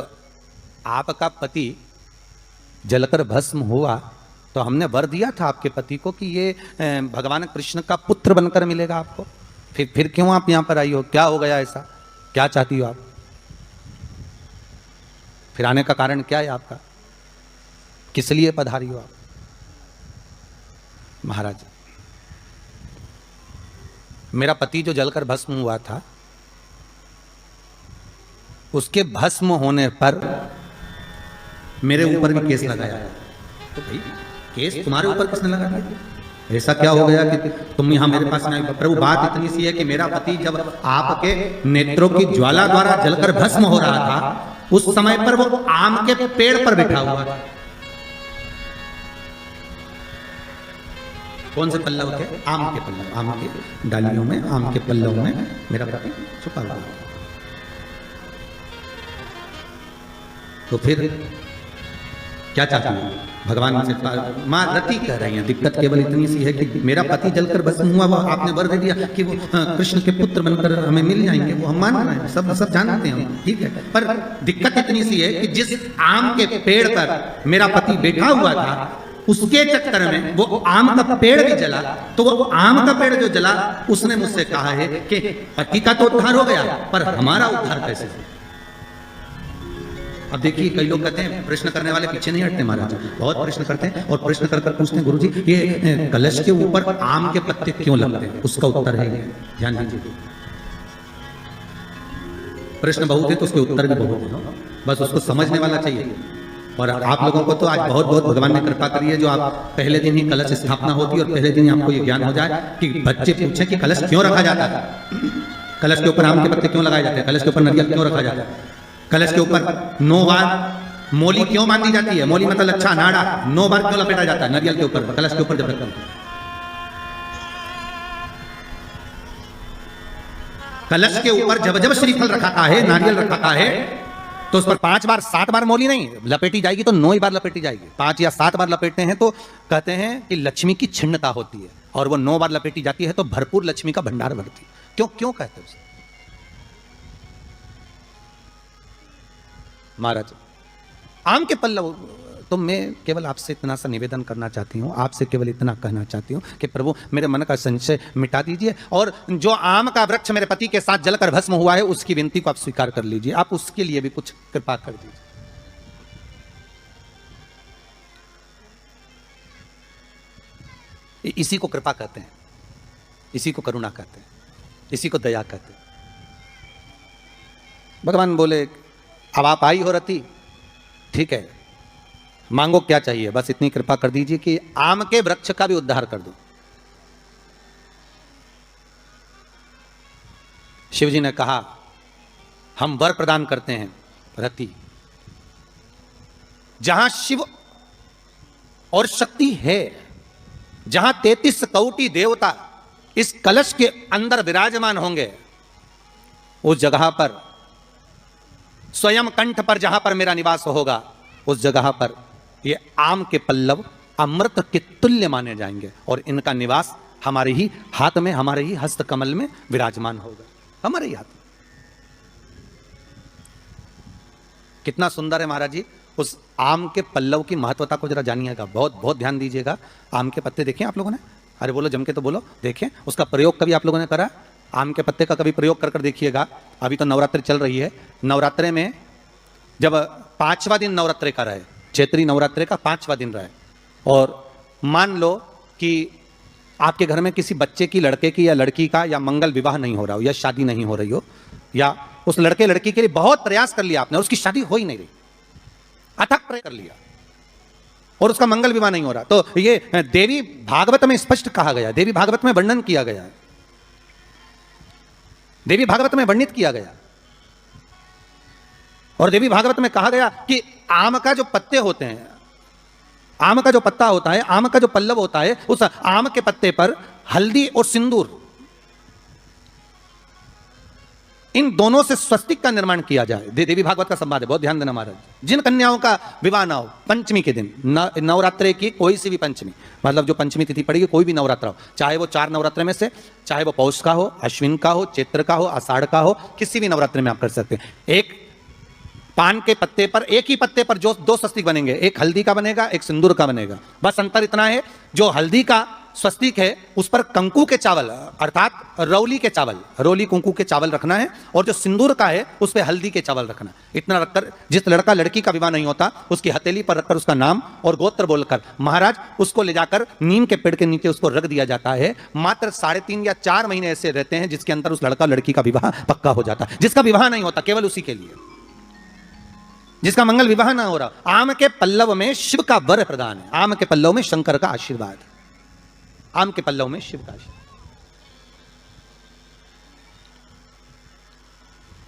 आपका पति जलकर भस्म हुआ तो हमने वर दिया था आपके पति को कि ये भगवान कृष्ण का पुत्र बनकर मिलेगा आपको, फिर क्यों आप यहां पर आई हो? क्या हो गया ऐसा? क्या चाहती हो आप? फिर आने का कारण क्या है आपका? किस लिए पधारी हो आप? महाराज, मेरा पति जो जलकर भस्म हुआ था, उसके भस्म होने पर मेरे ऊपर भी केस लगाया। तो भाई केस तुम्हारे ऊपर किसने लगा दिया? ऐसा क्या हो गया कि तुम यहां मेरे पास नहीं? प्रभु, बात इतनी सी है कि मेरा पति जब आपके नेत्रों की ज्वाला द्वारा जलकर भस्म हो रहा था, उस समय पर वो आम के पेड़ पर बैठा हुआ था। कौन से पल्लव थे? आम के पल्लव, आम के डालियों में, आम के पल्लव में मेरा पति छुपा हुआ। तो फिर क्या चाहती हूँ? भगवान से मां रति कह रही हैं, दिक्कत केवल इतनी सी है कि मेरा पति जलकर भस्म हुआ, वो आपने वर दे दिया कि वो कृष्ण के पुत्र बनकर हमें मिल जाएंगे। वो हम मान रहे हैं, सब जानते हैं, ठीक है, पर दिक्कत इतनी सी है कि जिस आम के पेड़ पर मेरा पति बैठा हुआ था, उसके चक्कर में वो आम का पेड़ भी जला। तो वो आम का पेड़ जो जला, उसने मुझसे कहा है कि पति का तो उद्धार हो गया, पर हमारा उद्धार कैसे? अब देखिए, कई लोग कहते हैं प्रश्न करने वाले पीछे नहीं हटते महाराज, बहुत प्रश्न करते हैं और प्रश्न कर पूछते हैं, गुरुजी ये कलश के ऊपर आम के पत्ते क्यों लगते हैं? उसका उत्तर है, ध्यान दीजिए। प्रश्न बहुत है तो उसके उत्तर भी बहुत है, बस उसको समझने वाला चाहिए। और आप लोगों को तो आज बहुत बहुत भगवान ने कृपा करी है, जो आप पहले दिन ही कलश स्थापना होती है और पहले दिन ही आपको ये ज्ञान हो जाए कि बच्चे पूछे कि कलश क्यों रखा जाता है, कलश के ऊपर आम के पत्ते क्यों लगाए जाते हैं, कलश के ऊपर नारियल क्यों रखा जाता है, कलश के ऊपर 9 बार मोली क्यों बांधी जाती है? मोली मतलब अच्छा नाड़ा, 9 बार क्यों लपेटा जाता है नारियल के ऊपर, कलश के ऊपर जब रखते हैं? कलश के ऊपर जब जब श्रीफल रखाता है, नारियल रखाता है, तो उस पर 5 बार 7 बार मोली नहीं लपेटी जाएगी, तो 9 ही बार लपेटी जाएगी। 5 या 7 बार लपेटते हैं तो कहते हैं कि लक्ष्मी की छिन्नता होती है, और वो 9 बार लपेटी जाती है तो भरपूर लक्ष्मी का भंडार भरती है। क्यों कहते हैं? महाराज, आम के पल्लव, तो मैं केवल आपसे इतना सा निवेदन करना चाहती हूँ, आपसे केवल इतना कहना चाहती हूँ कि प्रभु मेरे मन का संशय मिटा दीजिए, और जो आम का वृक्ष मेरे पति के साथ जलकर भस्म हुआ है, उसकी विनती को आप स्वीकार कर लीजिए। आप उसके लिए भी कुछ कृपा कर दीजिए। इसी को कृपा कहते हैं, इसी को करुणा कहते हैं, इसी को दया कहते हैं। भगवान बोले, अब आप आई हो रति, ठीक है, मांगो क्या चाहिए, बस इतनी कृपा कर दीजिए कि आम के वृक्ष का भी उद्धार कर दो। शिवजी ने कहा, हम वर प्रदान करते हैं रति, जहां शिव और शक्ति है, जहां 33 कोटि देवता इस कलश के अंदर विराजमान होंगे, उस जगह पर स्वयं कंठ पर जहां पर मेरा निवास होगा, उस जगह पर ये आम के पल्लव अमृत के तुल्य माने जाएंगे, और इनका निवास हमारे ही हाथ में, हमारे ही हस्त कमल में विराजमान होगा, हमारे ही हाथ में। कितना सुंदर है महाराज जी। उस आम के पल्लव की महत्वता को जरा जानिएगा, बहुत बहुत ध्यान दीजिएगा। आम के पत्ते देखें आप लोगों ने? अरे बोलो, जम के तो बोलो। देखें, उसका प्रयोग कभी आप लोगों ने करा? आम के पत्ते का कभी प्रयोग कर देखिएगा। अभी तो नवरात्रि चल रही है, नवरात्रे में जब 5वां दिन नवरात्रे का रहे, चैत्री नवरात्रे का 5वां दिन रहे, और मान लो कि आपके घर में किसी बच्चे की, लड़के की या लड़की का या मंगल विवाह नहीं हो रहा हो, या शादी नहीं हो रही हो, या उस लड़के लड़की के लिए बहुत प्रयास कर लिया आपने और उसकी शादी हो ही नहीं रही, अथक प्रयास कर लिया और उसका मंगल विवाह नहीं हो रहा, तो ये देवी भागवत में स्पष्ट कहा गया, देवी भागवत में वर्णन किया गया है, देवी भागवत में वर्णित किया गया और देवी भागवत में कहा गया कि आम का जो पत्ते होते हैं, आम का जो पत्ता होता है, आम का जो पल्लव होता है, उस आम के पत्ते पर हल्दी और सिंदूर, इन दोनों से स्वस्तिक का निर्माण किया जाए। देवी भागवत का संवाद है, बहुत ध्यान देना महाराज। जिन कन्याओं का विवाह ना हो पंचमी के दिन, नवरात्रे की कोई सी भी पंचमी, मतलब जो पंचमी तिथि पड़ेगी, कोई भी नवरात्र हो, चाहे वो 4 नवरात्र में से, चाहे वो पौष का हो, अश्विन का हो, चैत्र का हो, आषाढ़ का हो, किसी भी नवरात्र में आप कर सकते हैं। एक पान के पत्ते पर, एक ही पत्ते पर जो 2 स्वस्तिक बनेंगे, एक हल्दी का बनेगा, एक सिंदूर का बनेगा। बस अंतर इतना है, जो हल्दी का स्वस्तिक है उस पर कंकु के चावल अर्थात रौली के चावल, रौली कुंकू के चावल रखना है, और जो सिंदूर का है उस पर हल्दी के चावल रखना। इतना रखकर जिस लड़का लड़की का विवाह नहीं होता उसकी हथेली पर रखकर उसका नाम और गोत्र बोलकर महाराज उसको ले जाकर नीम के पेड़ के नीचे उसको रख दिया जाता है। मात्र 3.5 या 4 महीने ऐसे रहते हैं जिसके अंदर उस लड़का लड़की का विवाह पक्का हो जाता है। जिसका विवाह नहीं होता केवल उसी के लिए, जिसका मंगल विवाह ना हो रहा। आम के पल्लव में शिव का वर प्रदान है, आम के पल्लव में शंकर का आशीर्वाद, आम के पल्लव में शिव का आशीर्वाद।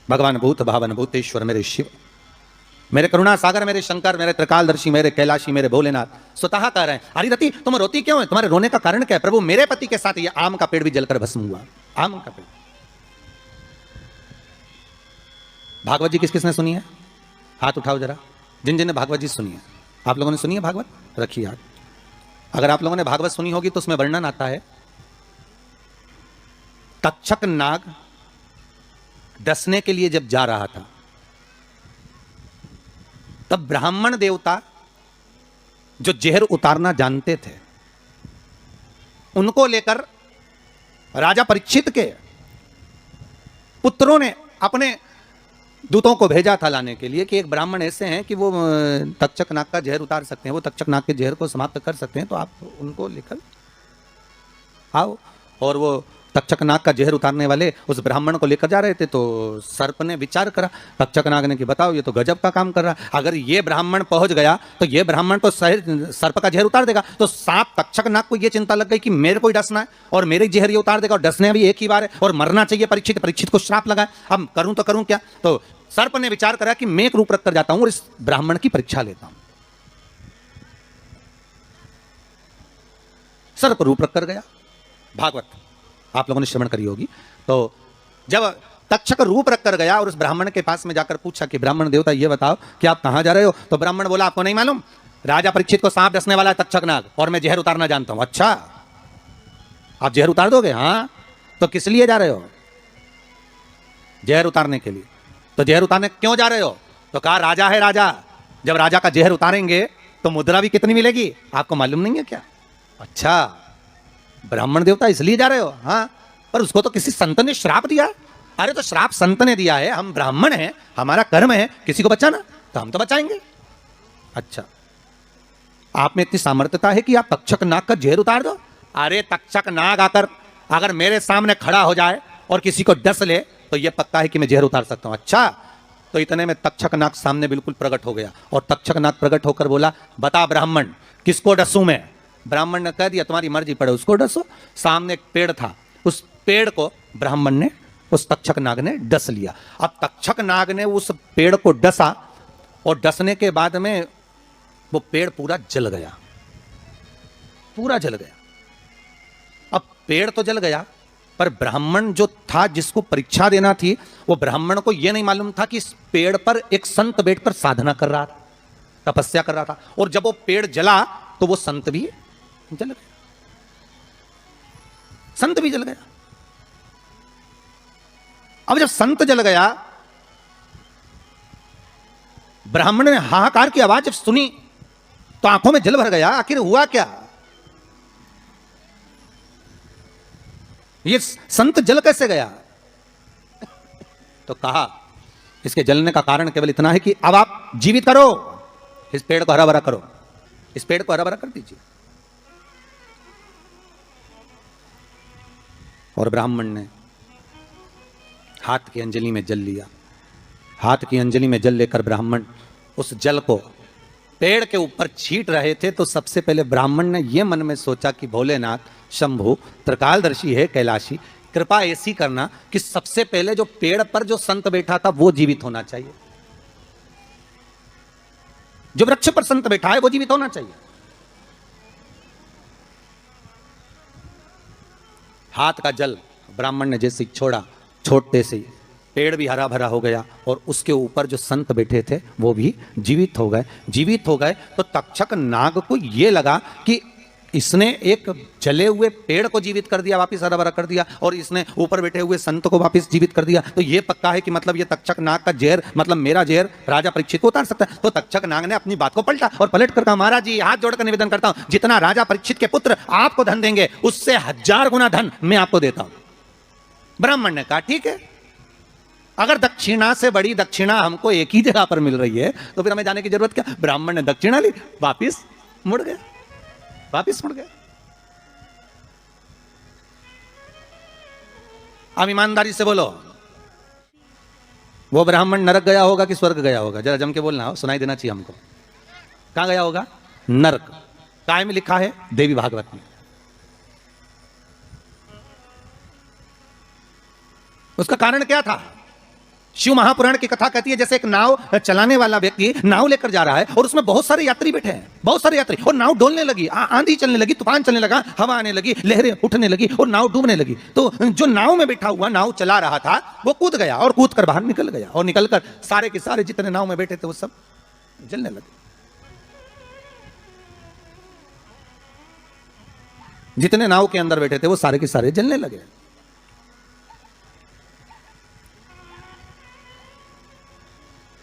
भगवान भूत भावन भूतेश्वर मेरे शिव, मेरे करुणा सागर मेरे शंकर, मेरे त्रिकालदर्शी, मेरे कैलाशी, मेरे भोलेनाथ स्वतः कह रहे हैं, अरे रति तुम रोती क्यों है, तुम्हारे रोने का कारण क्या है? प्रभु मेरे पति के साथ ये आम का पेड़ भी जलकर भस्म हुआ, आम का पेड़। भागवत जी किस किसने सुनी है? हाथ उठाओ जरा, जिन जिन ने भागवत जी सुनी है। आप लोगों ने सुनी है भागवत? रखिए हाथ। अगर आप लोगों ने भागवत सुनी होगी तो उसमें वर्णन आता है, तक्षक नाग डसने के लिए जब जा रहा था तब ब्राह्मण देवता जो जहर उतारना जानते थे उनको लेकर राजा परीक्षित के पुत्रों ने अपने दूतों को भेजा था लाने के लिए कि एक ब्राह्मण ऐसे हैं कि वो तक्षक नाग का जहर उतार सकते हैं, वो तक्षक नाग के जहर को समाप्त कर सकते हैं, तो आप उनको लेकर आओ। और वो तक्षक नाग का जहर उतारने वाले उस ब्राह्मण को लेकर जा रहे थे। तो सर्प ने विचार करा, तक्षक नाग ने कि बताओ ये तो गजब का काम कर रहा है, अगर ये ब्राह्मण पहुंच गया तो ये ब्राह्मण तो सर्प का जहर उतार देगा। तो सांप तक्षक नाग को ये चिंता लग गई कि मेरे को ही डसना है और मेरे जहर ये उतार देगा, और डसने भी एक ही बार है और मरना चाहिए परीक्षित को श्राप लगा है, अब करूं तो करूं क्या। तो सर्प ने विचार करा कि मैं एक रूप रख कर जाता हूं और इस ब्राह्मण की परीक्षा लेता हूं। सर्प रूप रख कर गया, भागवत आप लोगों ने श्रवण करी होगी। तो जब तक्षक रूप रख कर गया और उस ब्राह्मण के पास में जाकर पूछा कि ब्राह्मण देवता ये बताओ कि आप कहां जा रहे हो, तो ब्राह्मण बोला आपको नहीं मालूम, राजा परीक्षित को सांप डसने वाला है तक्षक नाग और मैं जहर उतारना जानता हूं। अच्छा आप जहर उतार दोगे? हाँ। तो किस लिए जा रहे हो? जहर उतारने के लिए। तो जहर उतारने क्यों जा रहे हो? तो कहा राजा है राजा, जब राजा का जहर उतारेंगे तो मुद्रा भी कितनी मिलेगी आपको मालूम नहीं है क्या? अच्छा ब्राह्मण देवता इसलिए जा रहे हो? हाँ। पर उसको तो किसी संत ने श्राप दिया। अरे तो श्राप संत ने दिया है, हम ब्राह्मण हैं, हमारा कर्म है किसी को बचाना, तो हम तो बचाएंगे। अच्छा आप में इतनी सामर्थ्यता है कि आप तक्षक नाग का जहर उतार दो? अरे तक्षक नाग आकर अगर मेरे सामने खड़ा हो जाए और किसी को डस ले तो यह पक्का है कि मैं जहर उतार सकता हूं। अच्छा तो इतने में तक्षक नाग सामने बिल्कुल प्रकट हो गया और तक्षक नाग प्रकट होकर बोला बता ब्राह्मण किसको डसूं मैं? ब्राह्मण ने कह दिया तुम्हारी मर्जी पड़े उसको डसो। सामने एक पेड़ था, उस पेड़ को ब्राह्मण ने उस तक्षक नाग ने डस लिया। अब तक्षक नाग ने उस पेड़ को डसा और डसने के बाद में वो पेड़ पूरा जल गया, पूरा जल गया। अब पेड़ तो जल गया पर ब्राह्मण जो था जिसको परीक्षा देना थी वो ब्राह्मण को यह नहीं मालूम था कि इस पेड़ पर एक संत बैठकर साधना कर रहा था, तपस्या कर रहा था, और जब वो पेड़ जला तो वो संत भी जल गया, संत भी जल गया। अब जब संत जल गया, ब्राह्मण ने हाहाकार की आवाज जब सुनी तो आंखों में जल भर गया। आखिर हुआ क्या? ये संत जल कैसे गया? तो कहा इसके जलने का कारण केवल इतना है कि अब आप जीवित करो, इस पेड़ को हरा भरा करो, इस पेड़ को हरा भरा कर दीजिए। और ब्राह्मण ने हाथ की अंजलि में जल लिया। हाथ की अंजलि में जल लेकर ब्राह्मण उस जल को पेड़ के ऊपर छींट रहे थे तो सबसे पहले ब्राह्मण ने यह मन में सोचा कि भोलेनाथ, शंभु, त्रिकालदर्शी है, कैलाशी, कृपा ऐसी करना कि सबसे पहले जो पेड़ पर जो संत बैठा था वो जीवित होना चाहिए। जो वृक्ष पर संत बैठा है वो जीवित होना चाहिए। हाथ का जल ब्राह्मण ने जैसे छोड़ा, छोड़ते से पेड़ भी हरा भरा हो गया और उसके ऊपर जो संत बैठे थे वो भी जीवित हो गए। जीवित हो गए तो तक्षक नाग को ये लगा कि इसने एक जले हुए पेड़ को जीवित कर दिया, वापिस हरा भरा कर दिया, और इसने ऊपर बैठे हुए संत को वापिस जीवित कर दिया। तो ये पक्का है कि मतलब ये तक्षक नाग का जहर, मतलब मेरा जहर राजा परीक्षित को उतार सकता है। तो तक्षक नाग ने अपनी बात को पलटा और पलट कर कहा, महाराज जी हाथ जोड़कर निवेदन करता हूं, जितना राजा परीक्षित के पुत्र आपको धन देंगे उससे 1000 गुना धन मैं आपको देता हूं। ब्राह्मण ने कहा ठीक है, अगर दक्षिणा से बड़ी दक्षिणा हमको एक ही जगह पर मिल रही है तो फिर हमें जाने की जरूरत क्या। ब्राह्मण ने दक्षिणा ली, वापिस मुड़ गए, वापिस मुड़ गए। अब ईमानदारी से बोलो, वो ब्राह्मण नरक गया होगा कि स्वर्ग गया होगा? जरा जम के बोलना हो, सुनाई देना चाहिए हमको। कहां गया होगा? नरक। काय में लिखा है? देवी भागवत में। उसका कारण क्या था? शिव महापुराण की कथा कहती है जैसे एक नाव चलाने वाला व्यक्ति नाव लेकर जा रहा है और उसमें बहुत सारे यात्री बैठे हैं, बहुत सारे यात्री, और नाव डोलने लगी, आंधी चलने लगी, तूफान चलने लगा, हवा आने लगी, लहरें उठने लगी और नाव डूबने लगी। तो जो नाव में बैठा हुआ, नाव चला रहा था, वो कूद गया और कूद कर बाहर निकल गया, और निकलकर सारे के सारे जितने नाव में बैठे थे वो सब जलने लगे। जितने नाव के अंदर बैठे थे वो सारे के सारे जलने लगे।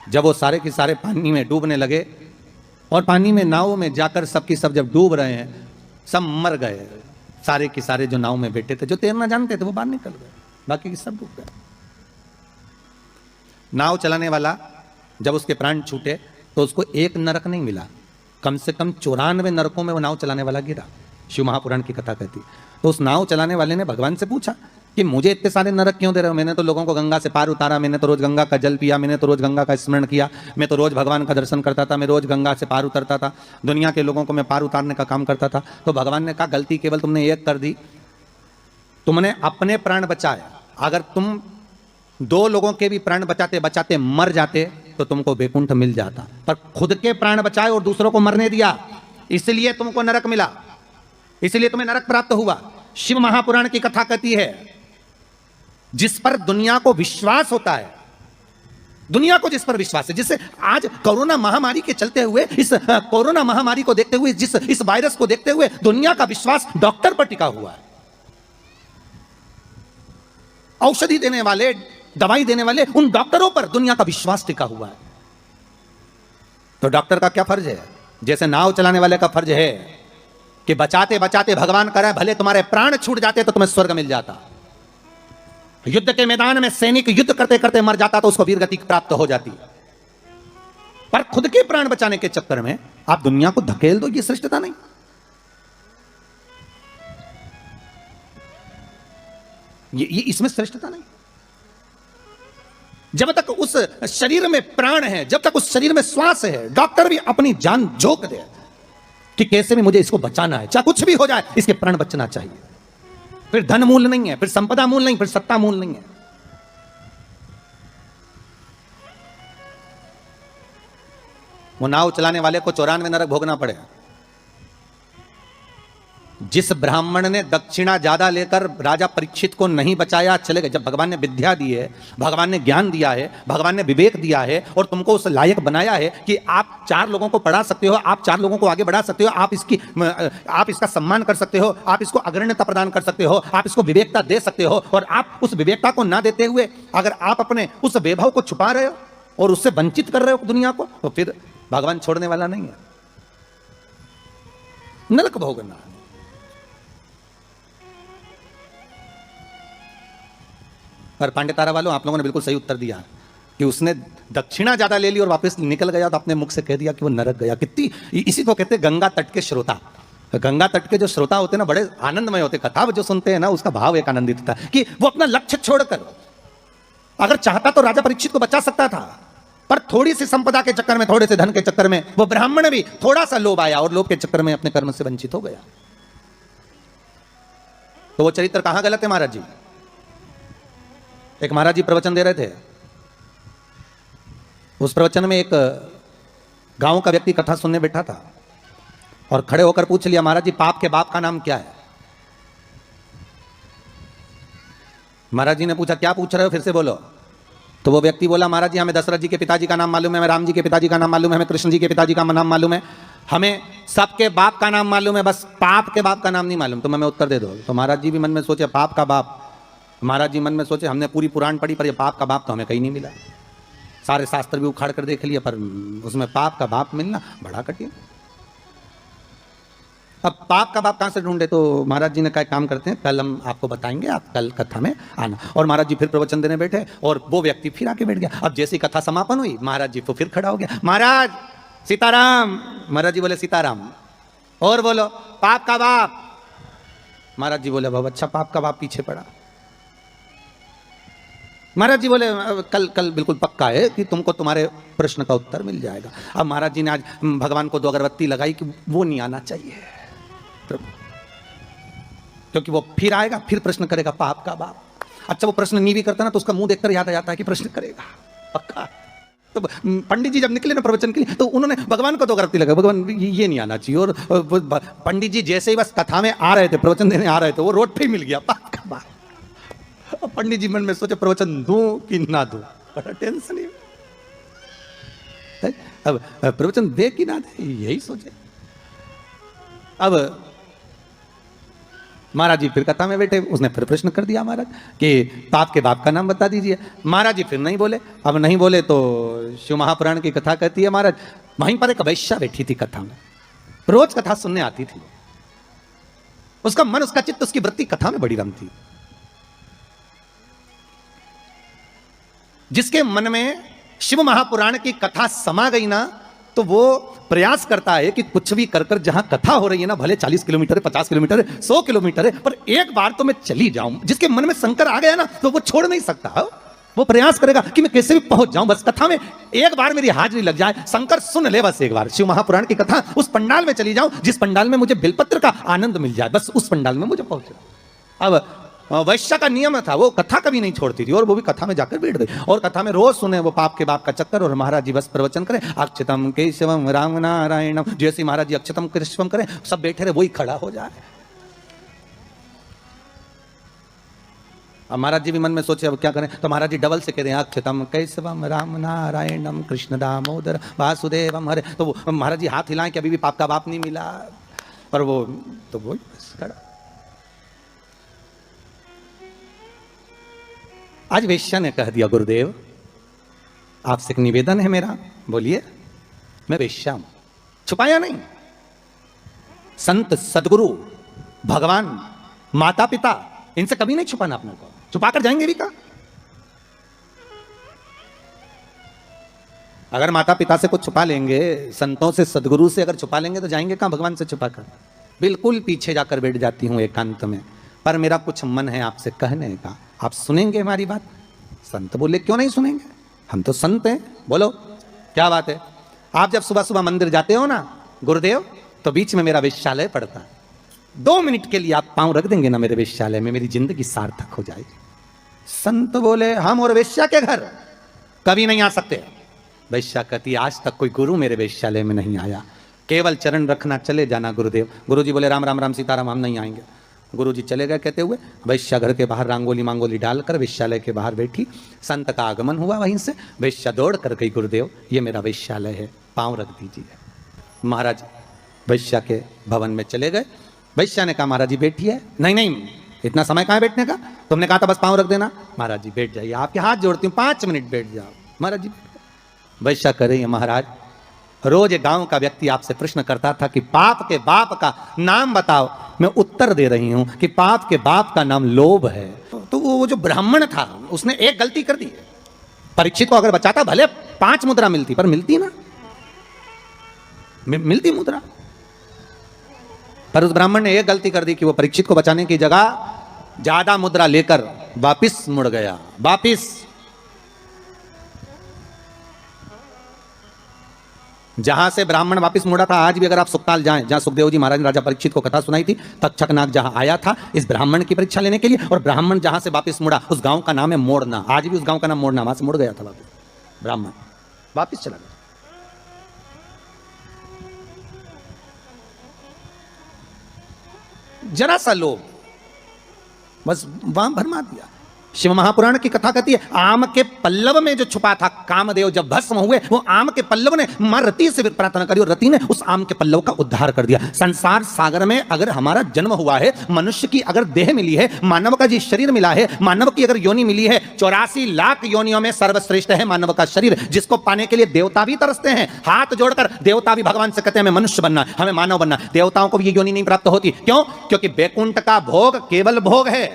जब वो सारे के सारे पानी में डूबने लगे और पानी में नाव में जाकर सबकी सब जब डूब रहे हैं, सब मर गए। सारे के सारे जो नाव में बैठे थे, जो तैरना जानते थे, वो बाहर निकल गए, बाकी के सब डूब गए। नाव चलाने वाला जब उसके प्राण छूटे तो उसको एक नरक नहीं मिला, कम से कम 94 नरकों में वो नाव चलाने वाला गिरा। शिव महापुराण की कथा कहती। तो उस नाव चलाने वाले ने भगवान से पूछा कि मुझे इतने सारे नरक क्यों दे रहे हो? मैंने तो लोगों को गंगा से पार उतारा, मैंने तो रोज गंगा का जल पिया, मैंने तो रोज गंगा का स्मरण किया, मैं तो रोज भगवान का दर्शन करता था, मैं रोज गंगा से पार उतरता था, दुनिया के लोगों को मैं पार उतारने का काम करता था। तो भगवान ने कहा गलती केवल तुमने एक कर दी, तुमने अपने प्राण बचाए। अगर तुम 2 लोगों के भी प्राण बचाते बचाते मर जाते तो तुमको वैकुंठ मिल जाता, पर खुद के प्राण बचाए और दूसरों को मरने दिया, इसलिए तुमको नरक मिला, इसलिए तुम्हें नरक प्राप्त हुआ। शिव महापुराण की कथा कहती है जिस पर दुनिया को विश्वास होता है, दुनिया को जिस पर विश्वास है, जिससे आज कोरोना महामारी के चलते हुए, इस कोरोना महामारी को देखते हुए, जिस इस वायरस को देखते हुए दुनिया का विश्वास डॉक्टर पर टिका हुआ है। औषधि देने वाले, दवाई देने वाले उन डॉक्टरों पर दुनिया का विश्वास टिका हुआ है। तो डॉक्टर का क्या फर्ज है? जैसे नाव चलाने वाले का फर्ज है कि बचाते बचाते भगवान करे भले तुम्हारे प्राण छूट जाते तो तुम्हें स्वर्ग मिल जाता। युद्ध के मैदान में सैनिक युद्ध करते करते मर जाता तो उसको वीरगति प्राप्त हो जाती। पर खुद के प्राण बचाने के चक्कर में आप दुनिया को धकेल दो, ये श्रेष्ठता नहीं। ये इसमें श्रेष्ठता नहीं। जब तक उस शरीर में प्राण है, जब तक उस शरीर में श्वास है, डॉक्टर भी अपनी जान झोंक दे कि कैसे भी मुझे इसको बचाना है, चाहे कुछ भी हो जाए, इसके प्राण बचना चाहिए। फिर धन मूल नहीं है, फिर संपदा मूल नहीं, फिर सत्ता मूल नहीं है। वो नाव चलाने वाले को 94 नरक भोगना पड़े। जिस ब्राह्मण ने दक्षिणा ज्यादा लेकर राजा परीक्षित को नहीं बचाया, चले गए। जब भगवान ने विद्या दी है, भगवान ने ज्ञान दिया है, भगवान ने विवेक दिया है और तुमको उस लायक बनाया है कि आप 4 लोगों को पढ़ा सकते हो, आप 4 लोगों को आगे बढ़ा सकते हो, आप इसका सम्मान कर सकते हो, आप इसको अग्रण्यता प्रदान कर सकते हो, आप इसको विवेकता दे सकते हो, और आप उस विवेकता को ना देते हुए अगर आप अपने उस वैभव को छुपा रहे हो और उससे वंचित कर रहे हो दुनिया को, तो फिर भगवान छोड़ने वाला नहीं है, नरक भोगना। पर पांडे तारा वालों, आप लोगों ने बिल्कुल सही उत्तर दिया कि उसने दक्षिणा ज्यादा ले ली और वापस निकल गया तो अपने मुख से कह दिया कि वो नरक गया। कितनी, इसी को कहते हैं गंगा तट के श्रोता। गंगा तट के जो श्रोता होते हैं ना, बड़े आनंदमय होते। कथा जो सुनते हैं ना, उसका भाव एक आनंदित था कि वो अपना लक्ष्य छोड़कर, अगर चाहता तो राजा परीक्षित को बचा सकता था, पर थोड़ी सी संपदा के चक्कर में, थोड़े से धन के चक्कर में वो ब्राह्मण भी थोड़ा सा लोभ आया और लोभ के चक्कर में अपने कर्म से वंचित हो गया। तो वो चरित्र कहां गलत है महाराज जी? एक महाराज जी प्रवचन दे रहे थे, उस प्रवचन में एक गांव का व्यक्ति कथा सुनने बैठा था और खड़े होकर पूछ लिया, महाराज जी पाप के बाप का नाम क्या है? महाराज जी ने पूछा, क्या पूछ रहे हो, फिर से बोलो। तो वो व्यक्ति बोला, महाराज जी हमें दशरथ जी के पिताजी का नाम मालूम है, हमें राम जी के पिताजी का नाम मालूम है, हमें कृष्ण जी के पिताजी का नाम मालूम है, हमें सबके बाप का नाम मालूम है, बस पाप के बाप का नाम नहीं मालूम। तो मैं उत्तर दे दो। तो महाराज जी भी मन में सोचे पाप का बाप, महाराज जी मन में सोचे हमने पूरी पुराण पढ़ी पर ये पाप का बाप तो हमें कहीं नहीं मिला, सारे शास्त्र भी उखाड़ कर देख लिया पर उसमें पाप का बाप मिलना बड़ा कठिन। अब पाप का बाप कहां से ढूंढे? तो महाराज जी ने कहा काम करते हैं, कल हम आपको बताएंगे, आप कल कथा में आना। और महाराज जी फिर प्रवचन देने बैठे और वो व्यक्ति फिर आके बैठ गया। अब जैसी कथा समापन हुई महाराज जी तो फिर खड़ा हो गया, महाराज सीताराम। महाराज जी बोले सीताराम। और बोलो पाप का बाप। महाराज जी बोले बहुत अच्छा, पाप का बाप पीछे पड़ा। महाराज जी बोले कल कल बिल्कुल पक्का है कि तुमको तुम्हारे प्रश्न का उत्तर मिल जाएगा। अब महाराज जी ने आज भगवान को 2 अगरबत्ती लगाई कि वो नहीं आना चाहिए क्योंकि वो फिर आएगा, फिर प्रश्न करेगा पाप का बाप। अच्छा वो प्रश्न नहीं भी करता ना तो उसका मुंह देखकर याद आ जाता है कि प्रश्न करेगा पक्का। तो पंडित जी जब निकले ना प्रवचन के लिए तो उन्होंने भगवान को 2 अगरबत्ती लगाई, भगवान ये नहीं आना चाहिए। और पंडित जी जैसे ही बस कथा में आ रहे थे, प्रवचन देने आ रहे थे, वो रोड पे ही मिल गया पाप का बाप। पंडित जी मन में सोचे प्रवचन दूं कि ना दूं, बड़ा टेंशन है। अब प्रवचन दे कि ना दे यही सोचे। अब महाराज जी फिर कथा में बैठे, उसने फिर प्रश्न कर दिया महाराज कि पाप के बाप का नाम बता दीजिए। महाराज जी फिर नहीं बोले। अब नहीं बोले तो शिव महापुराण की कथा कहती है महाराज वहीं पर एक वैश्या बैठी थी कथा में, रोज कथा सुनने आती थी। उसका मन, उसका चित्त, उसकी वृत्ति कथा में बड़ी रमती। जिसके मन में शिव महापुराण की कथा समा गई ना तो वो प्रयास करता है कि कुछ भी कर कर जहां कथा हो रही है ना, भले 40 किलोमीटर है, 50 किलोमीटर है, 100 किलोमीटर है, पर एक बार तो मैं चली जाऊं। जिसके मन में शंकर आ गया ना तो वो छोड़ नहीं सकता। वो प्रयास करेगा कि मैं कैसे भी पहुंच जाऊं, बस कथा में एक बार मेरी हाजिरी लग जाए, शंकर सुन ले बस एक बार शिव महापुराण की कथा, उस पंडाल में चली जाऊं जिस पंडाल में मुझे बेलपत्र का आनंद मिल जाए, बस उस पंडाल में मुझे पहुंचना। अब वैश्या का नियम था, वो कथा कभी नहीं छोड़ती थी और वो भी कथा में जाकर बैठ गई और कथा में रोज सुने वो पाप के बाप का चक्कर। और महाराज जी बस प्रवचन करें अक्षतम केशवम राम नारायणम, जैसे महाराज जी अक्षतम केशवम करें सब बैठे रहे, वही खड़ा हो जाए। अब महाराज जी भी मन में सोचे अब क्या करें, तो महाराज जी डबल से कह रहे हैं अक्षतम केशवम राम नारायणम कृष्ण दामोदर वासुदेवम हरे। तो वो महाराज जी हाथ हिलाएं कि अभी भी पाप का बाप नहीं मिला, पर वो तो वही बस खड़ा। आज वेश्या ने कह दिया गुरुदेव आपसे एक निवेदन है मेरा। बोलिए। मैं वेश्या हूं, छुपाया नहीं। संत सदगुरु भगवान माता पिता इनसे कभी नहीं छुपाना अपने को, छुपाकर जाएंगे भी का? अगर माता पिता से कुछ छुपा लेंगे, संतों से सदगुरु से अगर छुपा लेंगे तो जाएंगे कहां भगवान से छुपाकर? बिल्कुल पीछे जाकर बैठ जाती हूं एकांत में। पर मेरा कुछ मन है आपसे कहने का, आप सुनेंगे हमारी बात? संत बोले क्यों नहीं सुनेंगे, हम तो संत हैं। बोलो क्या बात है? आप जब सुबह सुबह मंदिर जाते हो ना गुरुदेव, तो बीच में मेरा वेश्यालय पड़ता है। 2 मिनट के लिए आप पांव रख देंगे ना मेरे वेश्यालय में, मेरी जिंदगी सार्थक हो जाएगी। संत बोले हम और वेश्या के घर कभी नहीं आ सकते। वेश्या कहती आज तक कोई गुरु मेरे वेश्यालय में नहीं आया, केवल चरण रखना, चले जाना गुरुदेव। गुरु जी बोले राम राम राम सीताराम, हम नहीं आएंगे। गुरु जी चले गए कहते हुए। वैश्या घर के बाहर रंगोली मांगोली डालकर वेश्यालय के बाहर बैठी। संत का आगमन हुआ वहीं से। वेश्या दौड़ कर गई, गुरुदेव ये मेरा वेश्यालय है, पांव रख दीजिए। महाराज वैश्या के भवन में चले गए। वैश्या ने कहा महाराज जी बैठिए। नहीं नहीं, इतना समय कहाँ है बैठने का, तुमने कहा था बस पांव रख देना। महाराज जी बैठ जाइए, आपके हाथ जोड़ती हूँ, 5 मिनट बैठ जाओ। महाराज जी वैश्या कर रही है, महाराज रोज एक गांव का व्यक्ति आपसे प्रश्न करता था कि पाप के बाप का नाम बताओ। मैं उत्तर दे रही हूं कि पाप के बाप का नाम लोभ है। तो वो जो ब्राह्मण था उसने एक गलती कर दी। परीक्षित को अगर बचाता भले 5 मुद्रा मिलती, पर मिलती ना, मिलती मुद्रा। पर उस ब्राह्मण ने एक गलती कर दी कि वो परीक्षित को बचाने की जगह ज्यादा मुद्रा लेकर वापिस मुड़ गया। वापिस जहां से ब्राह्मण वापस मुड़ा था, आज भी अगर आप सुखताल जाएं, जहां सुखदेव जी महाराज ने राजा परीक्षित को कथा सुनाई थी, तक्षकनाग जहां आया था इस ब्राह्मण की परीक्षा लेने के लिए, और ब्राह्मण जहां से वापस मुड़ा उस गांव का नाम है मोड़ना। आज भी उस गांव का नाम मोड़ना, वहां से मुड़ गया था वापस ब्राह्मण, वापस चला गया। जरा सा लोभ, बस वहां भरमा दिया। शिव महापुराण की कथा कहती है आम के पल्लव में जो छुपा था कामदेव, जब भस्म हुए वो आम के पल्लव ने मां रति से प्रार्थना करी और रति ने उस आम के पल्लव का उद्धार कर दिया। संसार सागर में अगर हमारा जन्म हुआ है, मनुष्य की अगर देह मिली है, मानव का जी शरीर मिला है, मानव की अगर योनि मिली है, 84 लाख योनियों में सर्वश्रेष्ठ है मानव का शरीर, जिसको पाने के लिए देवता भी तरसते हैं। हाथ जोड़कर देवता भी भगवान से कहते हैं हमें मनुष्य बनना, हमें मानव बनना। देवताओं को भी ये योनि नहीं प्राप्त होती। क्यों? क्योंकि बैकुंठ का भोग केवल भोग है,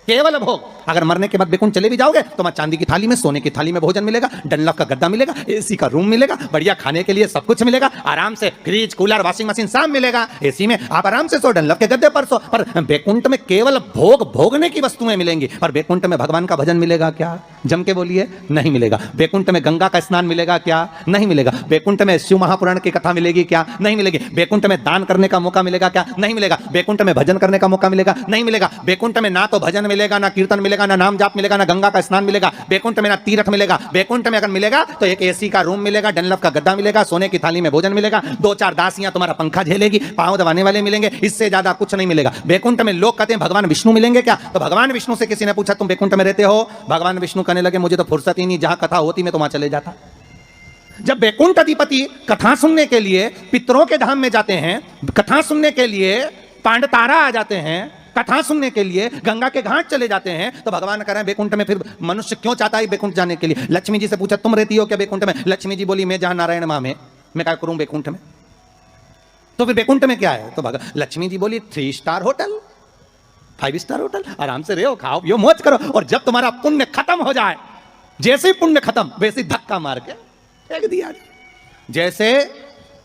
केवल भोग। अगर मरने के बाद बैकुंठ चले भी जाओगे तो वहां चांदी की थाली में, सोने की थाली में भोजन मिलेगा, डनलप का गद्दा मिलेगा, एसी का रूम मिलेगा, बढ़िया खाने के लिए सब कुछ मिलेगा, आराम से फ्रिज, कूलर, वॉशिंग मशीन सब मिलेगा। एसी में आप आराम से सो, डनलप के गद्दे पर सो। पर बैकुंठ में केवल भोग, भोगने की वस्तुएं मिलेंगी। पर बैकुंठ में भगवान का भजन मिलेगा क्या? जम के बोलिए, नहीं मिलेगा। बैकुंठ में गंगा का स्नान मिलेगा क्या? नहीं मिलेगा। बैकुंठ में शिव महापुराण की कथा मिलेगी क्या? नहीं मिलेगी। बैकुंठ में दान करने का मौका मिलेगा क्या? नहीं मिलेगा। बैकुंठ में भजन करने का मौका मिलेगा? नहीं मिलेगा। बैकुंठ में ना तो भजन मिलेगा, ना कीर्तन मिलेगा, ना नाम जाप मिलेगा, ना गंगा का स्नान मिलेगा। बैकुंठ में ना तीर्थ मिलेगा। बैकुंठ में अगर मिलेगा तो एक एसी का रूम मिलेगा, डनलप का गद्दा मिलेगा, सोने की थाली में भोजन मिलेगा, 2-4 दासियां तुम्हारा पंखा झेलेगी, पांव दबाने वाले मिलेंगे, इससे ज्यादा कुछ नहीं मिलेगा। बैकुंठ में लोग कहते हैं भगवान विष्णु मिलेंगे क्या? तो भगवान विष्णु से किसी ने पूछा तुम बैकुंठ में रहते हो? भगवान विष्णु कहने लगे मुझे तो फुर्सत ही नहीं, जहां कथा होती मैं तो वहां चले जाता। जब बैकुंठ अधिपति कथा सुनने के लिए पितरों के धाम में जाते हैं, कथा सुनने के लिए पांडतारा आ जाते हैं, कथा सुनने के लिए गंगा के घाट चले जाते हैं, तो भगवान कह रहे हैं बैकुंठ में फिर मनुष्य क्यों चाहता है बैकुंठ जाने के लिए? लक्ष्मी जी से पूछा तुम रहती हो क्या बैकुंठ में? लक्ष्मी जी बोली मैं जहां नारायण मां में, मैं क्या करूं बैकुंठ में? तो फिर बैकुंठ में क्या है? तो लक्ष्मी जी बोली 3 स्टार होटल, 5 स्टार होटल, आराम से रहो, खाओ पियो, मौज करो। और जब तुम्हारा पुण्य खत्म हो जाए, जैसे ही पुण्य खत्म वैसे ही धक्का मार के फेंक दिया। जैसे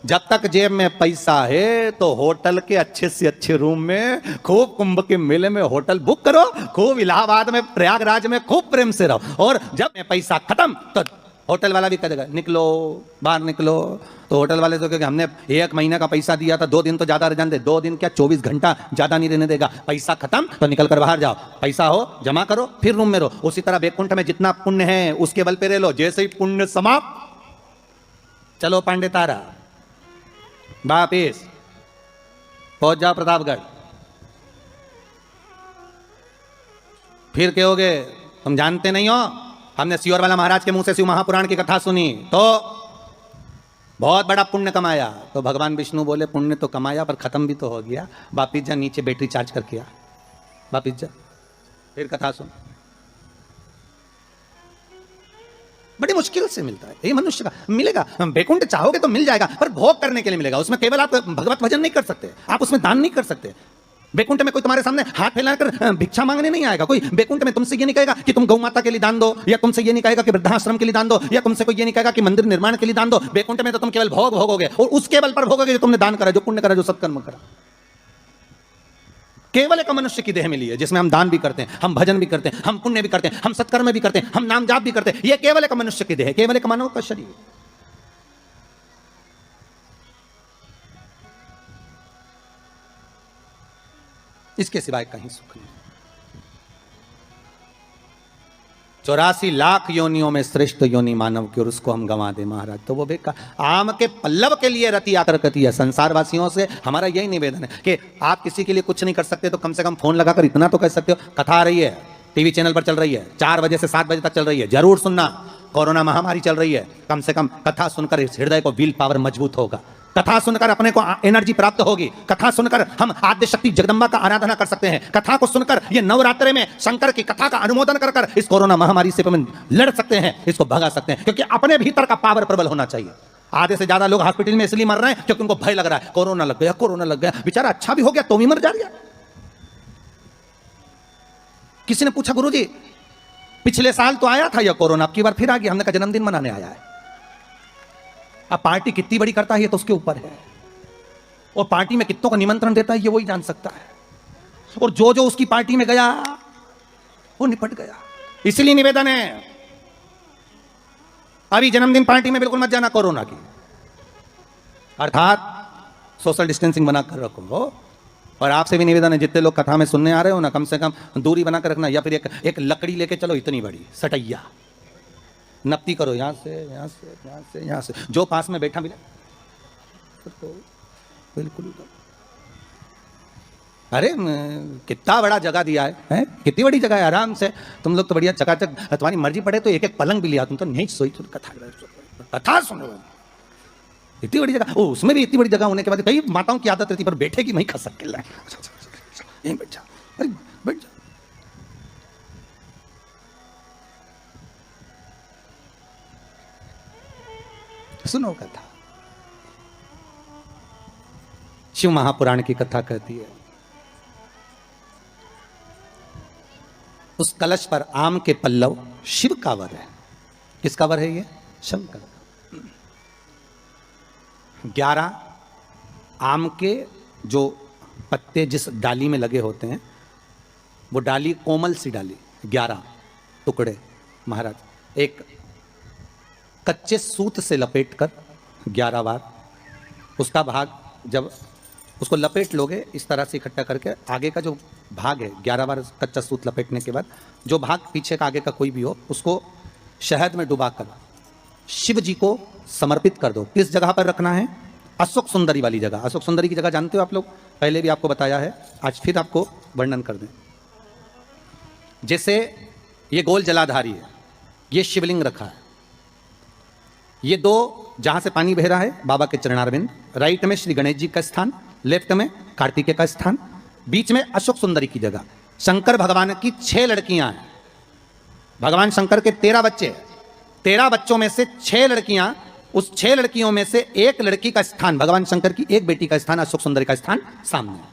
जब तक जेब में पैसा है तो होटल के अच्छे से अच्छे रूम में, खूब कुंभ के मेले में होटल बुक करो, खूब इलाहाबाद में, प्रयागराज में खूब प्रेम से रहो। और जब में पैसा खत्म तो होटल वाला भी कह देगा निकलो, बाहर निकलो। तो होटल वाले तो क्योंकि हमने 1 महीने का पैसा दिया था, 2 दिन तो ज्यादा रहने दे, 2 दिन क्या 24 घंटा ज्यादा नहीं रहने देगा। पैसा खत्म तो निकल कर बाहर जाओ, पैसा हो जमा करो, फिर रूम में रहो। उसी तरह बैकुंठ में जितना पुण्य है उसके बल पे रह लो। जैसे ही पुण्य समाप्त, चलो पांडे तारा वापिस पहुंच जाओ प्रतापगढ़। फिर कहोगे तुम जानते नहीं हो, हमने सियोर वाला महाराज के मुंह से शिव महापुराण की कथा सुनी तो बहुत बड़ा पुण्य कमाया। तो भगवान विष्णु बोले पुण्य तो कमाया पर खत्म भी तो हो गया, वापिस जा नीचे बैटरी चार्ज करके आ, वापिस जा, फिर कथा सुन। बड़ी मुश्किल से मिलता है ये मनुष्य का। मिलेगा बैकुंठ चाहोगे तो मिल जाएगा, पर भोग करने के लिए मिलेगा। उसमें केवल आप भगवत भजन नहीं कर सकते, आप उसमें दान नहीं कर सकते। बैकुंठ में कोई तुम्हारे सामने हाथ फैलाकर भिक्षा मांगने नहीं आएगा। कोई बैकुंठ में तुमसे ये नहीं कहेगा कि तुम गौ माता के लिए दान दो, या तुमसे ये नहीं कहेगा कि वृद्धाश्रम के लिए दान दो, या तुमसे कोई ये नहीं कहेगा कि मंदिर निर्माण के लिए दान दो। बैकुंठ में तो तुम केवल भोग भोगोगे, और उसके बल पर भोगोगे जो तुमने दान करा, जो पुण्य करा, जो सत्कर्म करा। केवल एक मनुष्य की देह मिली है जिसमें हम दान भी करते हैं, हम भजन भी करते हैं, हम पुण्य भी करते हैं, हम सत्कर्म भी करते हैं, हम नाम जाप भी करते हैं। यह केवल एक मनुष्य की देह है, केवल एक मानव का शरीर। इसके सिवाय कहीं सुख नहीं। 84 लाख योनियों में श्रेष्ठ योनि मानव की, और उसको हम गंवा दे महाराज तो वो बेकार। आम के पल्लव के लिए रति आकर कहती है। संसार वासियों से हमारा यही निवेदन है कि आप किसी के लिए कुछ नहीं कर सकते तो कम से कम फोन लगाकर इतना तो कह सकते हो, कथा आ रही है, टीवी चैनल पर चल रही है, 4 बजे से 7 बजे तक चल रही है, जरूर सुनना। कोरोना महामारी चल रही है, कम से कम कथा सुनकर इस हृदय को विल पावर मजबूत होगा, कथा सुनकर अपने को एनर्जी प्राप्त होगी, कथा सुनकर हम आद्य शक्ति जगदम्बा का आराधना कर सकते हैं, कथा को सुनकर ये नवरात्रि में शंकर की कथा का अनुमोदन कर कर इस कोरोना महामारी से लड़ सकते हैं, इसको भगा सकते हैं। क्योंकि अपने भीतर का पावर प्रबल होना चाहिए। आधे से ज्यादा लोग हॉस्पिटल में इसलिए मर रहे हैं क्योंकि उनको भय लग रहा है, कोरोना लग गया, कोरोना लग गया। बेचारा अच्छा भी हो गया तो भी मर जा रहा। किसी ने पूछा गुरुजी पिछले साल तो आया था यह कोरोना, अब की बार फिर आ गया। हमने कहा जन्मदिन मनाने आया है। अब पार्टी कितनी बड़ी करता है ये तो उसके ऊपर है, और पार्टी में कितनों का निमंत्रण देता है ये वही जान सकता है। और जो जो उसकी पार्टी में गया वो निपट गया। इसलिए निवेदन है अभी जन्मदिन पार्टी में बिल्कुल मत जाना कोरोना की, अर्थात सोशल डिस्टेंसिंग बनाकर रखो। और आपसे भी निवेदन है जितने लोग कथा में सुनने आ रहे हो ना, कम से कम दूरी बनाकर रखना, या फिर एक लकड़ी लेके चलो इतनी बड़ी सटैया, नपती करो यहाँ से यहाँ से यहाँ से यहाँ से, जो पास में बैठा मिले तो बिल्कुल अरे कितना बड़ा जगह दिया है? कितनी बड़ी जगह है, आराम से तुम लोग तो बढ़िया चकाचक, तुम्हारी मर्जी पड़े तो एक एक पलंग भी लिया, तुम तो नहीं सोई, तुम कथा सुनो। इतनी बड़ी जगह, ओ उसमें भी इतनी बड़ी जगह होने के बाद कई माताओं की आदत रहती पर बैठे की नहीं खा सकते, यहीं बैठ जा, अरे बैठ जा। सुनो कथा, शिव महापुराण की कथा कहती है, उस कलश पर आम के पल्लव शिव का वर है। किसका वर है ये? शंकर का। 11 आम के जो पत्ते जिस डाली में लगे होते हैं, वो डाली कोमल सी डाली, 11 टुकड़े महाराज एक कच्चे सूत से लपेट कर 11 बार, उसका भाग जब उसको लपेट लोगे इस तरह से इकट्ठा करके, आगे का जो भाग है 11 बार कच्चा सूत लपेटने के बाद जो भाग पीछे का आगे का कोई भी हो, उसको शहद में डुबाकर शिव जी को समर्पित कर दो। किस जगह पर रखना है? अशोक सुंदरी वाली जगह। अशोक सुंदरी की जगह जानते हो आप लोग, पहले भी आपको बताया है, आज फिर आपको वर्णन कर दें। जैसे ये गोल जलाधारी है, ये शिवलिंग रखा है, ये 2 जहां से पानी बह रहा है बाबा के चरणारविंद, राइट में श्री गणेश जी का स्थान, लेफ्ट में कार्तिकेय का स्थान, बीच में अशोक सुंदरी की जगह। शंकर भगवान की 6 लड़कियां हैं, भगवान शंकर के 13 बच्चे, 13 बच्चों में से 6 लड़कियां, उस 6 लड़कियों में से एक लड़की का स्थान, भगवान शंकर की एक बेटी का स्थान, अशोक सुंदरी का स्थान सामने है।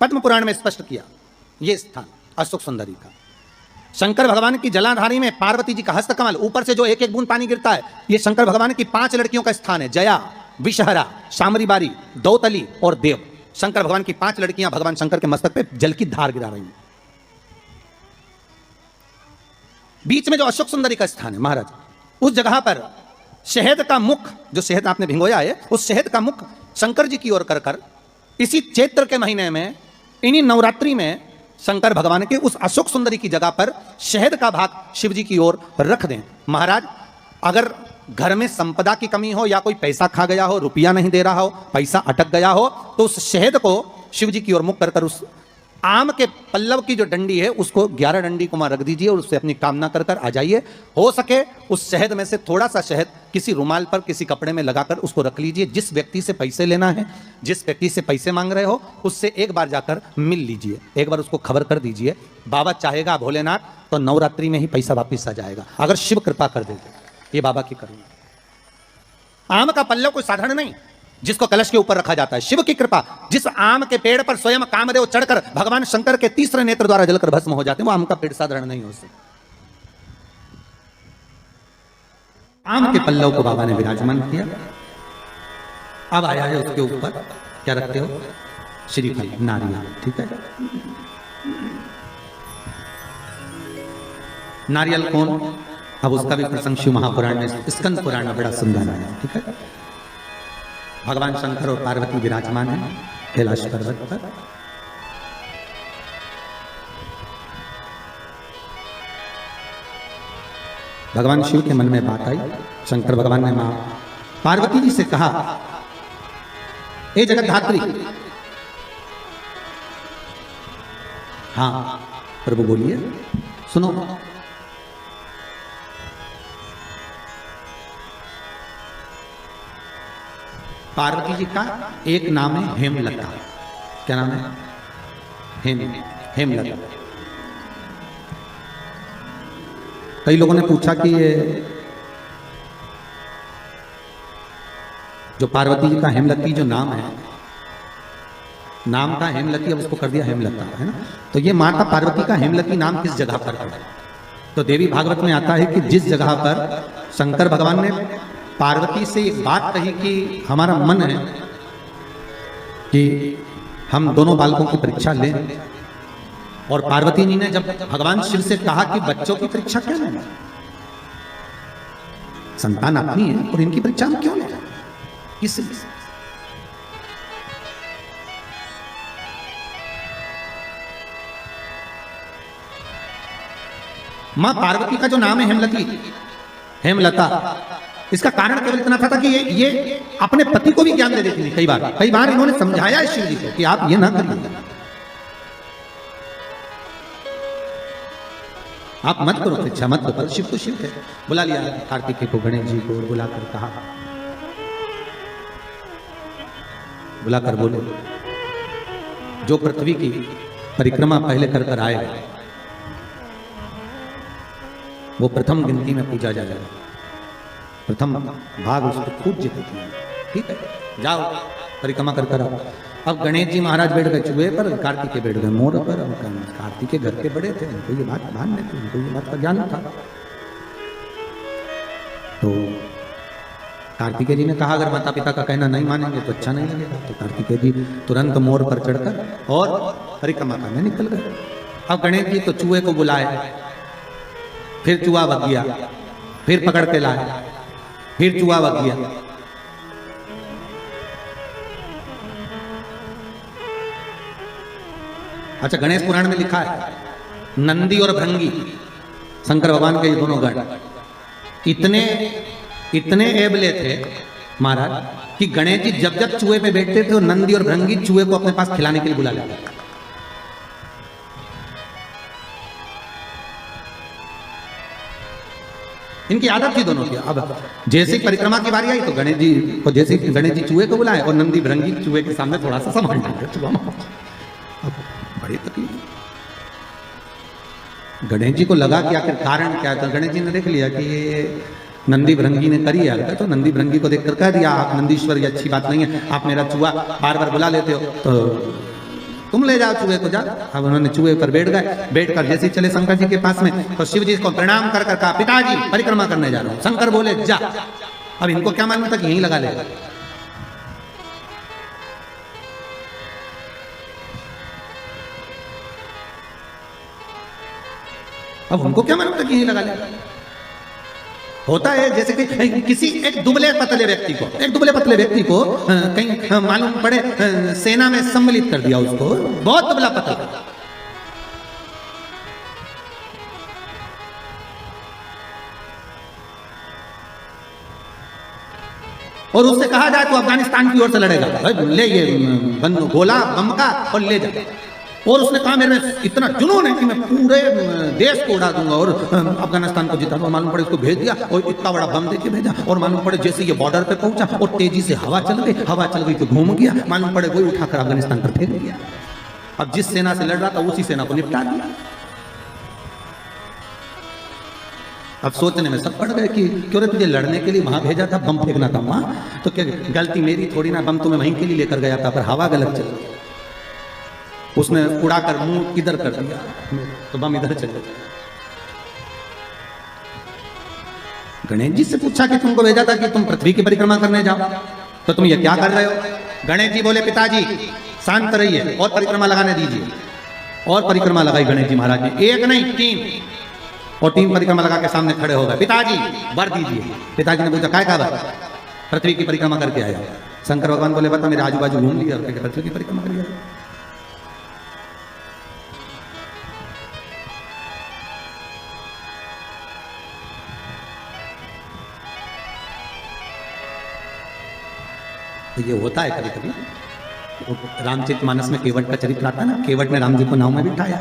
पद्म पुराण में स्पष्ट किया यह स्थान अशोक सुंदरी का। शंकर भगवान की जलाधारी में पार्वती जी का हस्तकमल, ऊपर से जो एक एक बूंद पानी गिरता है, यह शंकर भगवान की 5 लड़कियों का स्थान है, जया, विषहरा, शामरी बारी, दौतली और देव। शंकर भगवान की 5 लड़कियां भगवान शंकर के मस्तक पे जल की धार गिरा रही हैं। बीच में जो अशोक सुंदरी का स्थान है महाराज, उस जगह पर शहद का मुख, जो शहद आपने भिंगोया है, उस शहद का मुख शंकर जी की ओर कर कर इसी चैत्र के महीने में, इन्हीं नवरात्रि में शंकर भगवान के उस अशोक सुंदरी की जगह पर शहद का भाग शिव जी की ओर रख दें। महाराज अगर घर में संपदा की कमी हो या कोई पैसा खा गया हो, रुपया नहीं दे रहा हो, पैसा अटक गया हो, तो उस शहद को शिव जी की ओर मुख कर कर उस आम के पल्लव की जो डंडी है उसको 11 डंडी को वहां रख दीजिए और उससे अपनी कामना कर कर आ जाइए। हो सके उस शहद में से थोड़ा सा शहद किसी रुमाल पर, किसी कपड़े में लगाकर उसको रख लीजिए। जिस व्यक्ति से पैसे लेना है, जिस व्यक्ति से पैसे मांग रहे हो, उससे एक बार जाकर मिल लीजिए, एक बार उसको खबर कर दीजिए। बाबा चाहेगा भोलेनाथ तो नवरात्रि में ही पैसा वापिस आ जाएगा, अगर शिव कृपा कर देते। ये बाबा की करुणा। आम का पल्लव कोई साधारण नहीं जिसको कलश के ऊपर रखा जाता है, शिव की कृपा। जिस आम के पेड़ पर स्वयं कामदेव चढ़कर भगवान शंकर के तीसरे नेत्र द्वारा जलकर भस्म हो जाते हैं, वो आम का पेड़ साधारण नहीं हो सकता। आम के पल्लव को बाबा ने विराजमान किया। अब आया है उसके ऊपर क्या रखते हो? श्रीफल, नारियल, ठीक है। नारियल कौन? अब उसका भी प्रसंग शिव महापुराण में, स्कंद पुराण में बड़ा सुंदर है, ठीक है। भगवान शंकर और पार्वती विराजमान है कैलाश पर्वत पर। भगवान शिव के मन में बात आई। शंकर भगवान ने मां पार्वती जी से कहा, ए जगतधात्री। हाँ प्रभु बोलिए, सुनो। पार्वती जी का एक नाम है हेमलता। क्या नाम है? हेमलता। कई लोगों ने पूछा कि ये जो पार्वती जी का हेमलती जो नाम है, नाम का हेमलती, अब उसको कर दिया हेमलता, है ना। तो ये माता पार्वती का हेमलती नाम किस जगह पर है? तो देवी भागवत में आता है कि जिस जगह पर शंकर भगवान ने पार्वती से एक बात कही कि हमारा मन है कि हम दोनों बालकों की परीक्षा लें, और पार्वती जी ने जब भगवान शिव से कहा कि बच्चों की परीक्षा क्यों लें, संतान अपनी है और इनकी परीक्षा हम क्यों लें, किस मां पार्वती का जो नाम है हेमलती, हेमलता, इसका कारण केवल इतना था कि ये अपने पति को भी ज्ञान दे देती थी। कई बार इन्होंने समझाया इस शिव जी को कि आप ये ना करिए, आप मत करो इच्छा मत करो। शिव तो शिव है। बुला लिया कार्तिकेय को, गणेश जी को बुलाकर कहा, बुलाकर बोले जो पृथ्वी की परिक्रमा पहले कर कर आए वो प्रथम गिनती में पूजा जाएगा, प्रथम भाग उसको खूब जीतती है। ठीक है, जाओ परिक्रमा कर कर आओ। अब गणेश जी महाराज बैठ गए चूहे पर, कार्तिकेय बैठ गए मोर पर। अब कार्तिकेय घर के बड़े थे, उनको ये बात ध्यान नहीं थी, उनको ये बात का ज्ञान था। तो कार्तिकेय जी ने कहा अगर माता पिता का कहना नहीं मानेंगे तो अच्छा नहीं लगेगा। तो कार्तिकेय जी तुरंत मोर पर चढ़कर और परिक्रमा करने निकल गए। अब गणेश जी तो चूहे को बुलाए, फिर चूहा भग गया, फिर पकड़ के लाए, फिर चूहा भग गया। अच्छा, गणेश पुराण में लिखा है नंदी और भृंगी शंकर भगवान के ये दोनों गण इतने एबले थे महाराज कि गणेश जी जब जब चूहे पे बैठते थे और नंदी और भृंगी चूहे को अपने पास खिलाने के लिए बुला लेते थे। इनकी आदत थी दोनों की। अब जैसे परिक्रमा की बारी आई तो गणेश जी चूहे को बुलाए और नंदी भृंगी चूहे के सामने थोड़ा सा सामान डाल चूहा। बड़ी तकलीफ। गणेश जी को लगा कि आखिर कारण क्या था। गणेश जी ने देख लिया कि ये नंदी भृंगी ने करी है, तो नंदी भृंगी को देखकर कह दिया आप नंदीश्वर, ये अच्छी बात नहीं है, आप मेरा चूहा बार बार बुला लेते हो, तो तुम ले जाओ चूहे को जा। अब उन्होंने चूहे पर बैठ गए। बैठकर जैसे चले शंकर जी के पास में तो शिव जी को प्रणाम कर कर कहा पिताजी परिक्रमा करने जा रहा हूं। शंकर बोले जा। अब इनको क्या मालूम था कि यहीं लगा लेगा। अब उनको क्या मालूम था कि यहीं लगा लेगा। होता है जैसे कि किसी एक दुबले पतले व्यक्ति को कहीं मालूम पड़े सेना में सम्मिलित कर दिया, उसको बहुत दुबला पतला, और उससे कहा जाए तो अफगानिस्तान की ओर से लड़ेगा, ले ये गोला बम का और ले जा। और उसने कहा मेरे में इतना जुनून है कि मैं पूरे देश को उड़ा दूंगा और अफगानिस्तान को जिता दूंगा। मालूम पड़े उसको भेज दिया और इतना बड़ा बम देके भेजा। और मालूम पड़े जैसे ये बॉर्डर पे पहुंचा और तेजी से हवा चल गई तो घूम गया। मालूम पड़े वही उठाकर अफगानिस्तान पर फेंक दिया। अब जिस सेना से लड़ रहा था उसी सेना को निपटा दिया। अब सोचने में सब पड़ गए कि क्यों रे तुझे लड़ने के लिए वहां भेजा था, बम फेंकना था वहां, तो क्या गलती मेरी थोड़ी ना, बम तो मैं वहीं के लिए लेकर गया था पर हवा गलत चल गई, उसने उड़ाकर मुंह इधर कर दिया तो बम इधर चल गया। गणेश जी से पूछा कि तुमको भेजा था कि तुम पृथ्वी की परिक्रमा करने जाओ, तो तुम ये क्या कर रहे हो। गणेश जी बोले पिताजी शांत रहिए और परिक्रमा लगाने दीजिए। और परिक्रमा लगाई गणेश जी महाराज ने, एक नहीं 3, और 3 परिक्रमा लगा के सामने खड़े हो गए। पिताजी वर दीजिए। पिताजी ने पूछा काय का वर। पृथ्वी की परिक्रमा करके आया। शंकर भगवान बोले बता मेरे आजू बाजू घूम लिया और पृथ्वी की परिक्रमा कर लिया। तो ये होता है कभी कभी। रामचरितमानस में केवट का चरित्र आता है ना, केवट ने राम जी को नाव में बिठाया,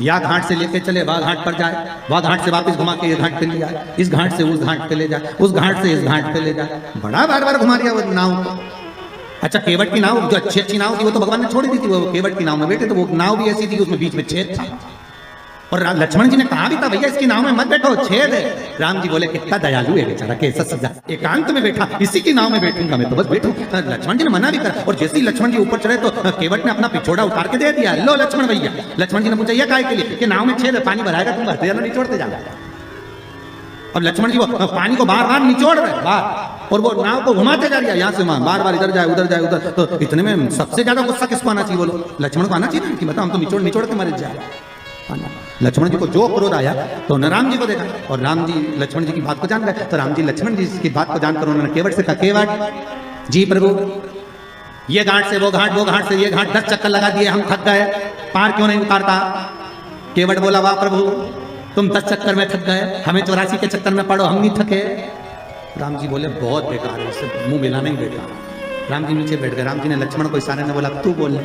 या घाट से लेके चले वह घाट पर जाए, वह घाट से वापस घुमा के ये घाट पे ले जाए, इस घाट से उस घाट पे ले जाए, उस घाट से इस घाट पे ले जाए, बड़ा बार बार घुमा दिया वो नाव को। अच्छा, केवट की नाव जो अच्छी नाव थी वो तो भगवान ने छोड़ दी थी, वो केवट की नाव में बैठे तो वो नाव भी ऐसी थी उसमें बीच में छेद था। और लक्ष्मण जी ने कहा भी था भैया इसकी नाव में मत बैठो, छेद है। राम जी बोले कितना दयालु है बेचारा, कैसा सजा, एकांत में बैठा, इसी की नाव में बैठूंगा मैं तो बस बैठू। लक्ष्मण जी ने मना भी करा और जैसे ही लक्ष्मण जी ऊपर चढ़े तो केवट ने अपना पिछोड़ा उतार के दे दिया, लो लक्ष्मण भैया। लक्ष्मण जी ने पूछा ये काय के लिए, कि नाव में छेद है, पानी भराएगा तुम भरते जाना निचोड़ते जाना। अब लक्ष्मण जी वो पानी को बार बार निचोड़ रहे बार, और वो नाव को घुमाते जा रही है यहाँ से वहां, बार बार इधर जाए उधर। तो इतने में सबसे ज्यादा गुस्सा किसको आना चाहिए बोलो, लक्ष्मण को आना चाहिए कि बताओ हम तो निचोड़ के मर जाए। लक्ष्मण जी को जो क्रोध आया तो उन्होंने राम जी को देखा और राम जी लक्ष्मण जी की बात को जान गए। तो राम जी लक्ष्मण जी की बात को जानकर उन्होंने केवट से कहा केवट जी प्रभु ये घाट से वो घाट, वो घाट से ये घाट 10 चक्कर लगा दिए, हम थक गए, पार क्यों नहीं उतारता। केवट बोला वाह प्रभु तुम 10 चक्कर में थक गए, हमें 84 के चक्कर में पड़ो, हम नहीं थके। राम जी बोले बहुत बेकार है, इससे मुंह मिलाना ही बेकार। राम जी नीचे बैठ गए। राम जी ने लक्ष्मण को इशारे ने बोला तू बोल।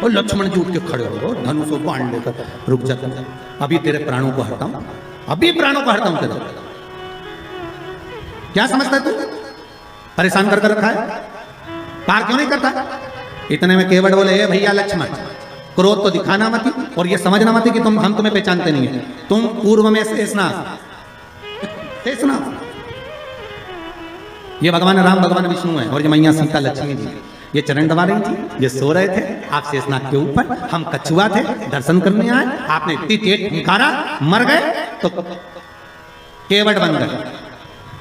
और लक्ष्मण जी उठ के खड़े हो गए, धनुष को बांध लेकर, रुक जा, अभी तेरे प्राणों को हटाऊं, अभी प्राणों को हटाऊं तेरे। क्या समझता है तू? परेशान कर रखा है, पार क्यों नहीं करता? इतने में केवट बोले हे भैया लक्ष्मण, क्रोध तो दिखाना मत और ये समझना मत कि हम तुम्हें पहचानते नहीं है। तुम पूर्व में शेषनाग, ये भगवान राम भगवान विष्णु है और ये मैया सीता लक्ष्मी जी, ये चरण दबा रही थी, ये सो रहे थे, आप शेषनाग के ऊपर, हम कछुआ थे, दर्शन करने आए, आपने इतनी तेज फुंकारा, मर गए तो केवट बन गए।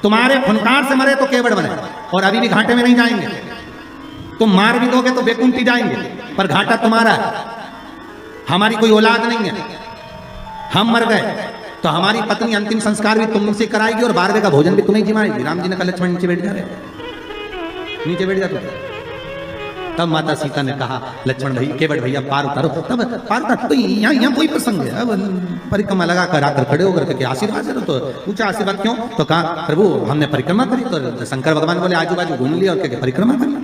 तुम्हारे फुनकार से मरे तो केवट बने, और अभी भी घाटे में नहीं जाएंगे। तुम मार भी दोगे तो बेकुंठी जाएंगे, पर घाटा तुम्हारा है। हमारी कोई औलाद नहीं है, हम मर गए तो हमारी पत्नी अंतिम संस्कार भी तुमसे कराएगी और 12वें का भोजन भी तुम्हें जिमाएगी। राम जी ने कहा लक्ष्मण नीचे बैठ जा रहे, नीचे बैठ जा तू। तब माता सीता ने कहा लक्ष्मण भाई, केवट भैया पार उतारो। तब पार उतार तो यहाँ कोई प्रसंग है। अब परिक्रमा लगा कर आकर खड़े होकर के आशीर्वाद दे, तो पूछा आशीर्वाद क्यों? तो कहा प्रभु हमने परिक्रमा करी। तो शंकर भगवान बोले आजू बाजू घूम लिया और क्या परिक्रमा कर,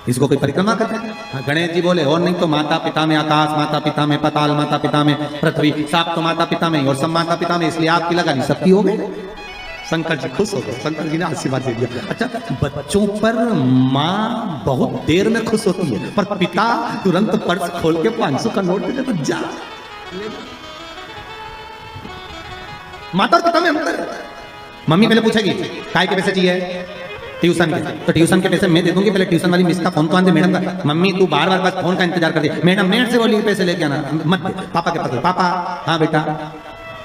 इसको कोई परिक्रमा करते हैं? गणेश जी बोले और नहीं तो माता पिता में आकाश, माता पिता में पाताल, माता पिता में पृथ्वी, साप तो माता पिता में और सब माता पिता में, इसलिए आपकी लगानी सबकी हो गई। शंकर जी खुश हो गए, शंकर जी ने आशीर्वाद दे दिया। अच्छा, बच्चों पर माँ बहुत देर में खुश होती है, पर पिता तुरंत पर्स खोल के 500 का नोट दे तो जा। माता और पिता में अंतर। मम्मी पहले पूछेगी काय के पैसे चाहिए, ट्यूशन के, तो ट्यूशन के पैसे मैं दे दूंगी, पहले ट्यूशन वाली मिस का फोन तो आने दे मैडम का। मम्मी तू बार बार बस फोन का इंतजार कर दे, मैडम मेरे से बोली पैसे लेके आना मत दे। पापा के पास, पापा हाँ बेटा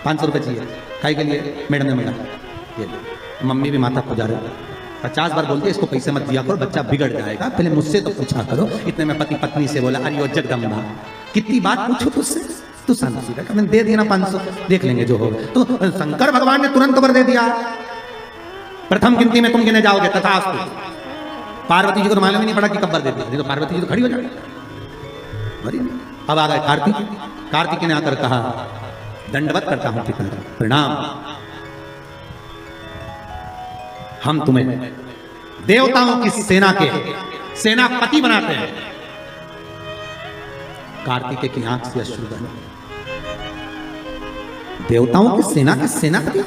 500 रुपये चाहिए काय के लिए, मैडम ने मिला। मम्मी भी माता को जा रहे 50 बार बोलते इसको पैसे मत दिया करो, बच्चा बिगड़ जाएगा, पहले मुझसे तो पूछा करो। इतने में पति पत्नी से बोला अरे जगदम्बा कितनी बात पूछो तुझसे, तू शांति रखा, मैंने दे दिया ना 500, देख लेंगे जो होगा। तो शंकर भगवान ने तुरंत खबर दे दिया, प्रथम गिनती में तुम गिने जाओगे तथास्तु। पार्वती जी को मालूम ही नहीं पड़ा कि कब बर दे दिया, तो पार्वती जी तो खड़ी हो जाएगी। अब आ गए कार्तिक। कार्तिक ने आकर कहा दंडवत करता हूं पिता, प्रणाम, हम तुम्हें देवताओं की सेना के सेनापति बनाते हैं। कार्तिक की आंख से अश्रु बहे। देवताओं की सेना के सेनापति,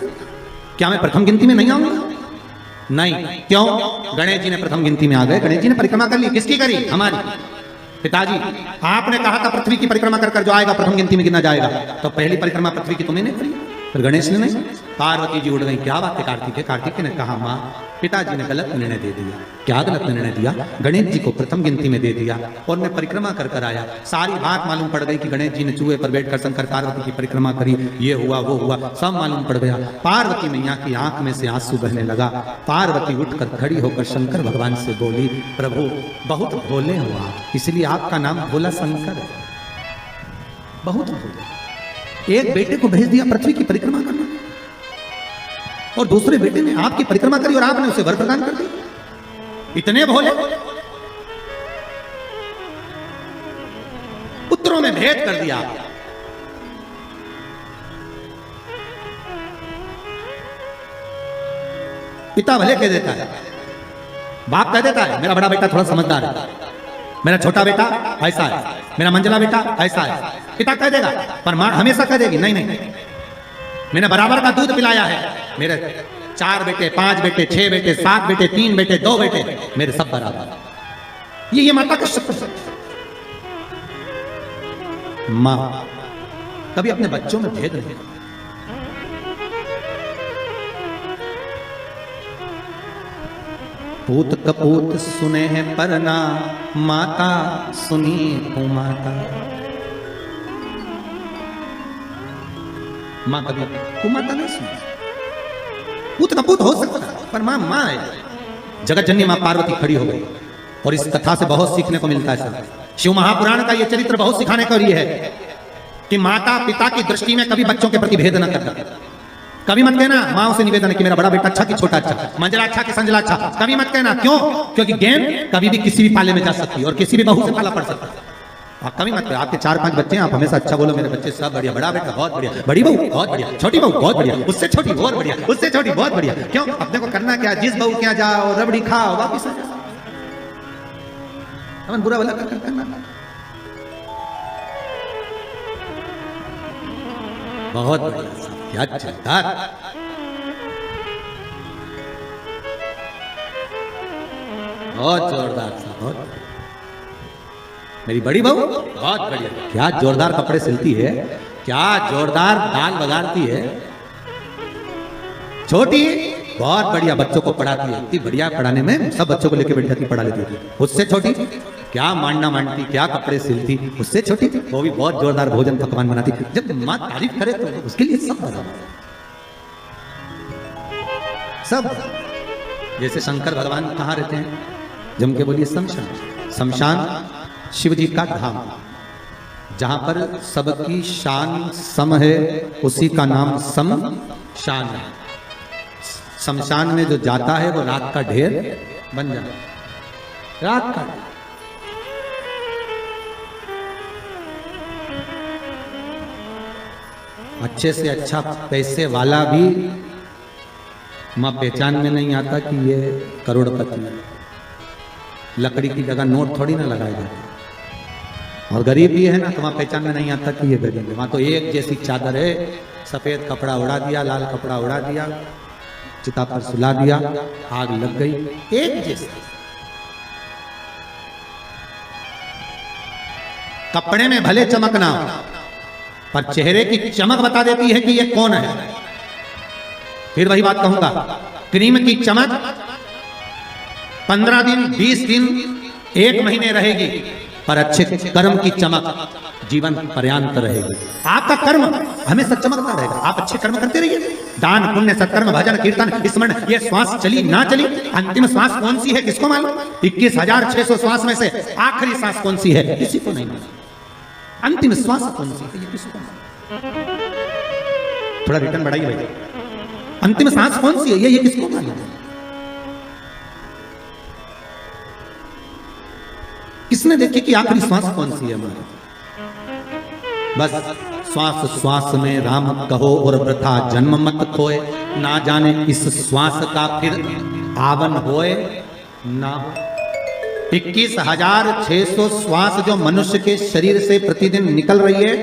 क्या मैं प्रथम गिनती में नहीं आऊंगा? नहीं, क्यों? गणेश जी ने प्रथम गिनती में आ गए, गणेश जी ने परिक्रमा कर ली। किसकी करी? हमारी। पिताजी आपने कहा था पृथ्वी की परिक्रमा कर जो आएगा प्रथम गिनती में गिना जाएगा, तो पहली परिक्रमा पृथ्वी की तुमने नहीं करी, फिर गणेश ने नहीं। पार्वती जी उड़ गई, क्या बात है कार्तिक? कार्तिक ने कहा माँ पिताजी ने गलत निर्णय दे दिया। क्या गलत निर्णय दिया? गणेश जी को प्रथम गिनती में दे दिया और मैं परिक्रमा कर आया। सारी बात मालूम पड़ गई कि गणेश जी ने चूहे पर बैठकर शंकर पार्वती की परिक्रमा करी, ये हुआ वो हुआ, सब मालूम पड़ गया। पार्वती मैया की आंख में से आंसू बहने लगा। पार्वती उठकर खड़ी होकर शंकर भगवान से बोली प्रभु बहुत भोले हो आप, इसलिए आपका नाम भोला शंकर है, बहुत भोले। एक बेटे को भेज दिया पृथ्वी की परिक्रमा करना और दूसरे बेटे ने आपकी परिक्रमा करी और आपने उसे वर प्रदान कर दी। इतने भोले, पुत्रों में भेद कर दिया। पिता भले कह देता है, बाप कह देता है मेरा बड़ा बेटा थोड़ा समझदार है, मेरा छोटा बेटा ऐसा है, मेरा मंझला बेटा ऐसा है, पिता कह देगा। पर मां हमेशा कह देगी नहीं नहीं, मैंने बराबर का दूध पिलाया है, मेरे 4 बेटे 5 बेटे 6 बेटे 7 बेटे 3 बेटे 2 बेटे मेरे सब बराबर। ये माता का शब्द है। मां कभी अपने बच्चों में भेद नहीं। पूत कपूत सुने हैं पर ना माता सुनी हो माता। मां कभी कुमाता नहीं सुनी। पूत कपूत हो सकता है पर मां मां है। जगत जननी मां पार्वती खड़ी हो गई और इस कथा से बहुत सीखने को मिलता है। शिव महापुराण का यह चरित्र बहुत सिखाने का लिए है कि माता पिता की दृष्टि में कभी बच्चों के प्रति भेद न करना। कभी मत कहना माँ से निवेदन है कि मेरा बड़ा बेटा अच्छा कि छोटा अच्छा, मंजला अच्छा कि संजला अच्छा, कभी मत कहना। क्यों? क्योंकि गेंद कभी भी किसी भी पाले में जा सकती है और किसी भी बहू से पाला पड़ सकता है। आप कमी मत करो, आपके 4-5 बच्चे हैं, आप हमेशा अच्छा बोलो मेरे बच्चे सब बढ़िया, बड़ा बेटा बहुत बढ़िया, बड़ी बहू बहुत बढ़िया, छोटी बहू बहुत बढ़िया, उससे छोटी बहुत बढ़िया, उससे छोटी बहुत बढ़िया। क्यों? अपने को करना क्या, जिस बहू के यहाँ जाओ रबड़ी खाओ वापिस आ जाओ, अपन बुरा भला कर करना। बहुत बढ़िया, क्या चलता, बहुत जोरदार था, बहुत। मेरी बड़ी बहू बहुत बढ़िया, क्या जोरदार कपड़े सिलती है, क्या जोरदार दाल बगाड़ती है। छोटी बहुत बढ़िया बच्चों को पढ़ाती है, इतनी बढ़िया पढ़ाने में, सब बच्चों को लेके बैठ जाती पढ़ा लेती है। उससे छोटी क्या मांडना मांडती, क्या कपड़े सिलती। उससे छोटी वो भी बहुत जोरदार भोजन पकवान बनाती। जब माँ तारीफ करे तो उसके लिए सब बना, सब। जैसे शंकर भगवान कहाँ रहते हैं, जम के बोलिए शमशान। शमशान शिव जी का धाम, जहां पर सबकी शान सम है, उसी का नाम शमशान है। शमशान में जो जाता है वो राख का ढेर बन जाता है, राख का। अच्छे से अच्छा पैसे वाला भी मां पहचान में नहीं आता कि ये करोड़पति है। लकड़ी की जगह नोट थोड़ी ना लगाएगा। और गरीब भी है ना तो वहां पहचान में नहीं आता कि ये गरीब है। वहां तो एक जैसी चादर है, सफेद कपड़ा उड़ा दिया, लाल कपड़ा उड़ा दिया, चिता पर सुला दिया, आग लग गई, एक जैसे। कपड़े में भले चमक ना हो, पर चेहरे की चमक बता देती है कि ये कौन है। फिर वही बात कहूंगा, क्रीम की चमक 15 दिन, 20 दिन, 1 महीने रहेगी, पर अच्छे कर्म की चमक जीवन पर्यंत रहेगी। आपका कर्म हमेशा चमकता रहेगा। आप अच्छे कर्म करते रहिए, दान पुण्य सत्कर्म भजन कीर्तन स्मरण। ये श्वास चली ना चली, अंतिम श्वास कौन सी है किसको मालूम? 21,600 श्वास में से आखिरी श्वास कौन सी है किसी को नहीं मालूम। अंतिम श्वास कौन सी है ये किसको मालूम? थोड़ा रिटर्न बढ़ाइए भाई। अंतिम सांस कौन सी है ये किसको मालूम? किसने देखे कि आखिरी श्वास कौन सी है हमारी? बस श्वास श्वास में राम कहो और वृथा जन्म मत खोए, ना जाने इस श्वास का फिर आवन होए ना। 21,600 श्वास जो मनुष्य के शरीर से प्रतिदिन निकल रही है,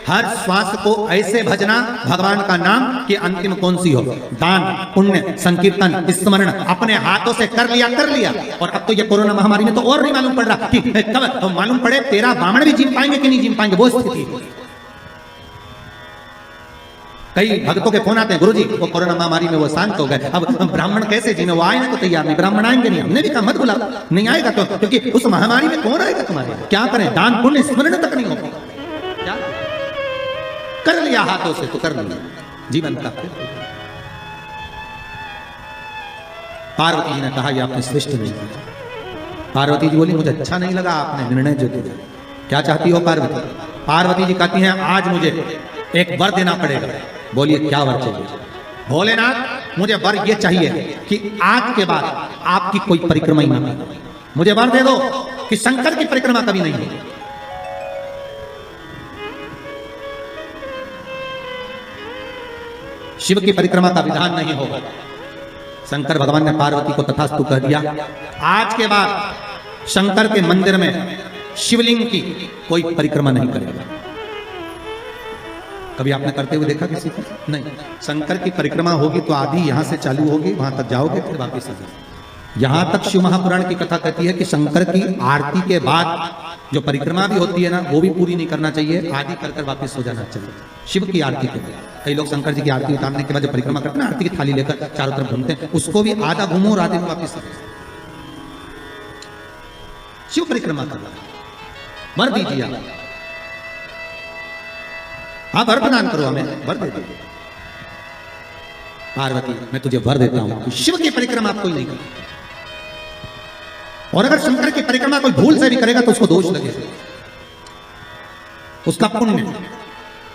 हर श्वास को ऐसे भजना भगवान का नाम कि अंतिम कौन सी हो। दान पुण्य संकीर्तन स्मरण अपने हाथों से कर लिया। और अब तो ये कोरोना महामारी में तो और नहीं मालूम पड़ रहा कि कब मालूम पड़े तेरा ब्राह्मण भी जिम पाएंगे कि नहीं जिम पाएंगे, वो स्थिति। कई भक्तों के फोन आते हैं, गुरुजी वो कोरोना महामारी में वो शांत हो गए, अब ब्राह्मण कैसे जिमे? वो आए ना तो तैयार नहीं, ब्राह्मण आएंगे नहीं। हमने भी कहा मत बुला, नहीं आएगा तो, क्योंकि उस महामारी में कौन आएगा तुम्हारे? क्या करें? दान पुण्य स्मरण तक नहीं होगा। क्या कर लिया हाथों से तो कर लिया जीवन का। पार्वती जी ने कहा ये आपने श्रेष्ठ नहीं किया। पार्वती जी बोली मुझे अच्छा नहीं लगा आपने निर्णय जो दिया। क्या चाहती हो पार्वती? पार्वती जी कहती हैं आज मुझे एक वर देना पड़ेगा। बोलिए क्या वर चाहिए? भोलेनाथ मुझे वर ये चाहिए कि आज के बाद आपकी कोई परिक्रमा ही ना हो। मुझे वर दे दो कि शंकर की परिक्रमा कभी नहीं होगी। शिव की परिक्रमा का विधान नहीं होगा। शंकर भगवान ने पार्वती को तथास्तु कह दिया। आज के बाद शंकर के मंदिर में शिवलिंग की कोई परिक्रमा नहीं करेगा। कभी आपने करते हुए देखा किसी को? नहीं। शंकर की परिक्रमा होगी तो आधी यहां से चालू होगी, वहां तक जाओगे फिर वापस आ जाओगे। यहां तक शिव महापुराण की कथा कहती है कि शंकर की आरती के बाद जो परिक्रमा भी होती है ना वो भी पूरी नहीं करना चाहिए, आधी कर वापस हो जाना चाहिए। शिव की आरती के बाद कई लोग शंकर जी की आरती उतारने के बाद जो परिक्रमा करते हैं ना, आरती की थाली लेकर चारों तरफ घूमते हैं, उसको भी आधा घूमो और आधे में वापस आ। शिव परिक्रमा करना वर दीजिए आप। हाँ वर प्रदान करो, हमें वर दे दो। पार्वती मैं तुझे वर देता हूं, शिव की परिक्रमा आप कोई नहीं करे। और अगर शंकर की परिक्रमा कोई भूल से भी करेगा तो उसको दोष लगेगा, उसका पुण्य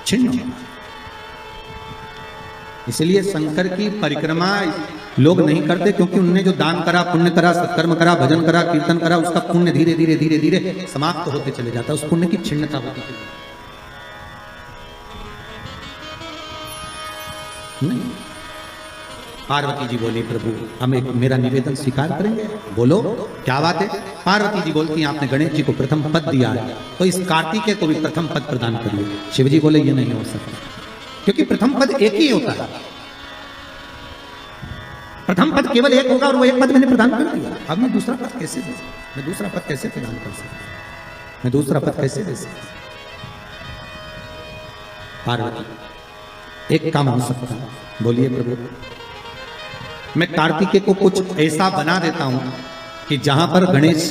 छिन्न। इसलिए शंकर की परिक्रमा लोग नहीं करते क्योंकि उनने जो दान करा, पुण्य करा, सत्कर्म करा, भजन करा, कीर्तन करा, उसका पुण्य धीरे धीरे धीरे धीरे समाप्त होते चले जाता है, उस पुण्य की क्षीणता होती चली नहीं। पार्वती जी बोली, प्रभु हम एक मेरा निवेदन स्वीकार करेंगे। बोलो क्या बात है। पार्वती जी बोलती हैं, आपने गणेश जी को प्रथम पद दिया है, तो इस कार्तिकेय को भी प्रथम पद प्रदान करिए। शिव जी बोले, ये नहीं हो सकता, क्योंकि प्रथम पद एक ही होता है। प्रथम पद केवल एक होगा और वो एक पद मैंने प्रदान कर दिया। अब मैं दूसरा पद कैसे दे सकता, मैं दूसरा पद कैसे प्रदान कर सकता, मैं दूसरा पद कैसे दे सकता। पार्वती, एक काम हो सकता है। बोलिए प्रभु, मैं कार्तिकेय को कुछ ऐसा बना देता हूं कि जहां पर गणेश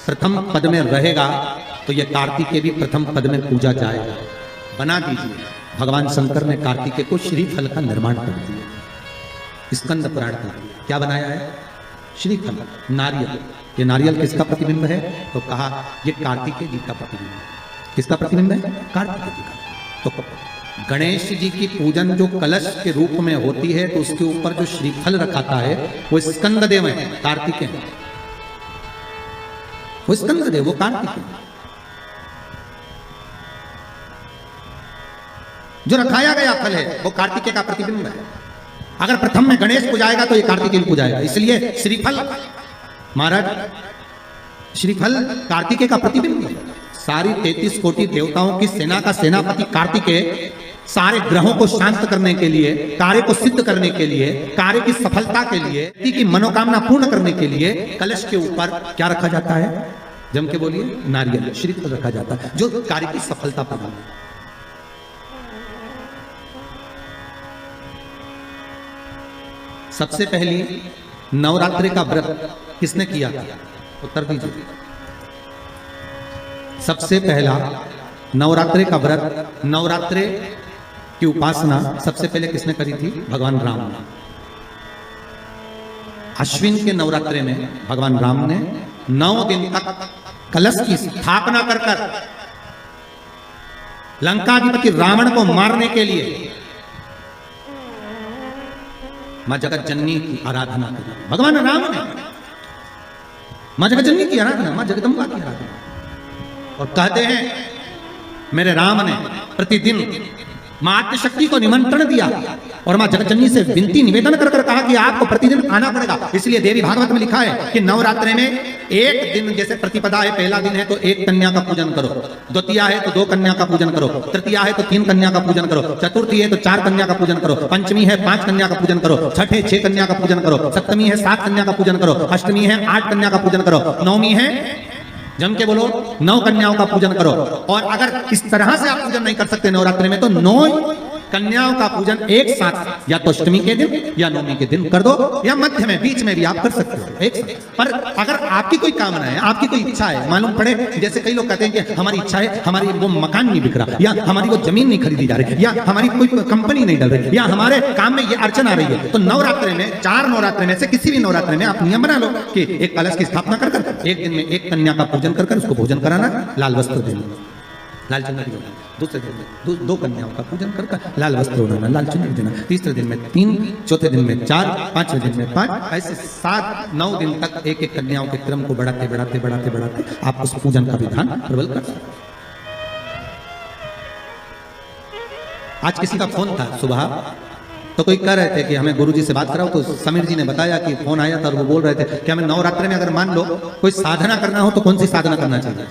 प्रथम पद में रहेगा तो यह कार्तिकेय भी प्रथम पद में पूजा जाएगा। बना दीजिए। भगवान शंकर ने कार्तिकेय को श्रीफल का निर्माण कर दिया। स्कंद पुराण का क्या बनाया है? श्रीफल, नारियल। ये नारियल किसका प्रतिबिंब है? तो कहा ये कार्तिकेय जी का प्रतिबिंब है। किसका प्रतिबिंब है? कार्तिकेय जी का। तो गणेश जी की पूजन जो कलश के रूप में होती है, तो उसके ऊपर जो श्रीफल रखाता है वो स्कंददेव है, कार्तिकेय है। वो स्कंददेव, वो कार्तिकेय। जो रखाया गया फल है वो कार्तिकेय का प्रतिबिंब है। अगर प्रथम में गणेश पूजाएगा तो ये कार्तिकेय पूजाएगा। इसलिए श्रीफल, महाराज श्रीफल कार्तिकेय का प्रतिबिंब है। सारी 33 कोटि देवताओं की सेना का सेनापति कार्तिकेय सारे ग्रहों को शांत करने के लिए, कार्य को सिद्ध करने के लिए, कार्य की सफलता के लिए, की मनोकामना पूर्ण करने के लिए कलश के ऊपर क्या रखा जाता है? जम के बोलिए, नारियल, श्रीफल रखा जाता है, जो कार्य की सफलता प्रदान। सबसे पहली नवरात्रि का व्रत किसने किया था? उत्तर दीजिए। सबसे पहला नवरात्रि का व्रत, नवरात्रि की उपासना सबसे पहले किसने करी थी? भगवान राम ने। अश्विन के नवरात्रि में भगवान राम ने 9 दिन तक कलश की स्थापना कर कर लंकाधिपति रावण को मारने के लिए मां जगत जननी की आराधना करी। भगवान राम ने मां जगत जननी की आराधना, मां जगदम्बा की आराधना। और कहते हैं मेरे राम ने प्रतिदिन मां आद्यशक्ति को निमंत्रण दिया और मां जगतजननी से विनती निवेदन कर कर कहा कि आपको प्रतिदिन आना पड़ेगा। इसलिए देवी भागवत में लिखा है कि नवरात्रि में एक दिन, जैसे प्रतिपदा है, पहला दिन है तो 1 कन्या का पूजन करो, द्वितीया है तो 2 कन्या का पूजन करो, तृतीया है तो 3 कन्या का पूजन करो, चतुर्थी है तो 4 कन्या का पूजन करो, पंचमी है 5 कन्या का पूजन करो, छठ है 6 कन्या का पूजन करो, सप्तमी है 7 कन्या का पूजन करो, अष्टमी है 8 कन्या का पूजन करो, नवमी है, जम के बोलो, 9 कन्याओं का पूजन करो। और अगर इस तरह से आप पूजन नहीं कर सकते नवरात्रि में, तो 9 कन्याओं का पूजन एक साथ या तो अष्टमी के दिन या नवमी के दिन कर दो, या मध्य में, बीच में भी आप कर सकते हो एक साथ। पर अगर आपकी कोई कामना है, आपकी कोई इच्छा है, मालूम पड़े, जैसे कई लोग कहते हैं कि हमारी इच्छा है, हमारी वो मकान नहीं बिक रहा, या हमारी वो जमीन नहीं खरीदी जा रही, या हमारी कोई कंपनी नहीं डल रही, या हमारे काम में ये अड़चन आ रही है, तो नवरात्रि में, 4 नवरात्रि में से किसी भी नवरात्रि में आप नियम बना लो कि एक कलश की स्थापना कर कर एक दिन में 1 कन्या का पूजन कर कर उसको भोजन कराना, लाल वस्त्र देना, लाल चुनरी देना। दूसरे दिन में 2 कन्याओं का पूजन कर कर लाल वस्त्र ओढ़ाना, लाल चुनरी देना। तीसरे दिन में 3, चौथे दिन में 4, पांचवें दिन में 5, ऐसे 7-9 दिन तक एक एक कन्याओं के क्रम को बढ़ाते बढ़ाते बढ़ाते बढ़ाते आप उस पूजन का विधान प्रबल कर सकते। आज किसी का फोन था सुबह, तो कोई कह रहे थे कि हमें गुरुजी से बात कराओ, तो समीर जी ने बताया कि फोन आया था और वो बोल रहे थे कि हमें नवरात्रि में अगर मान लो कोई साधना करना हो तो कौन सी साधना करना चाहिए,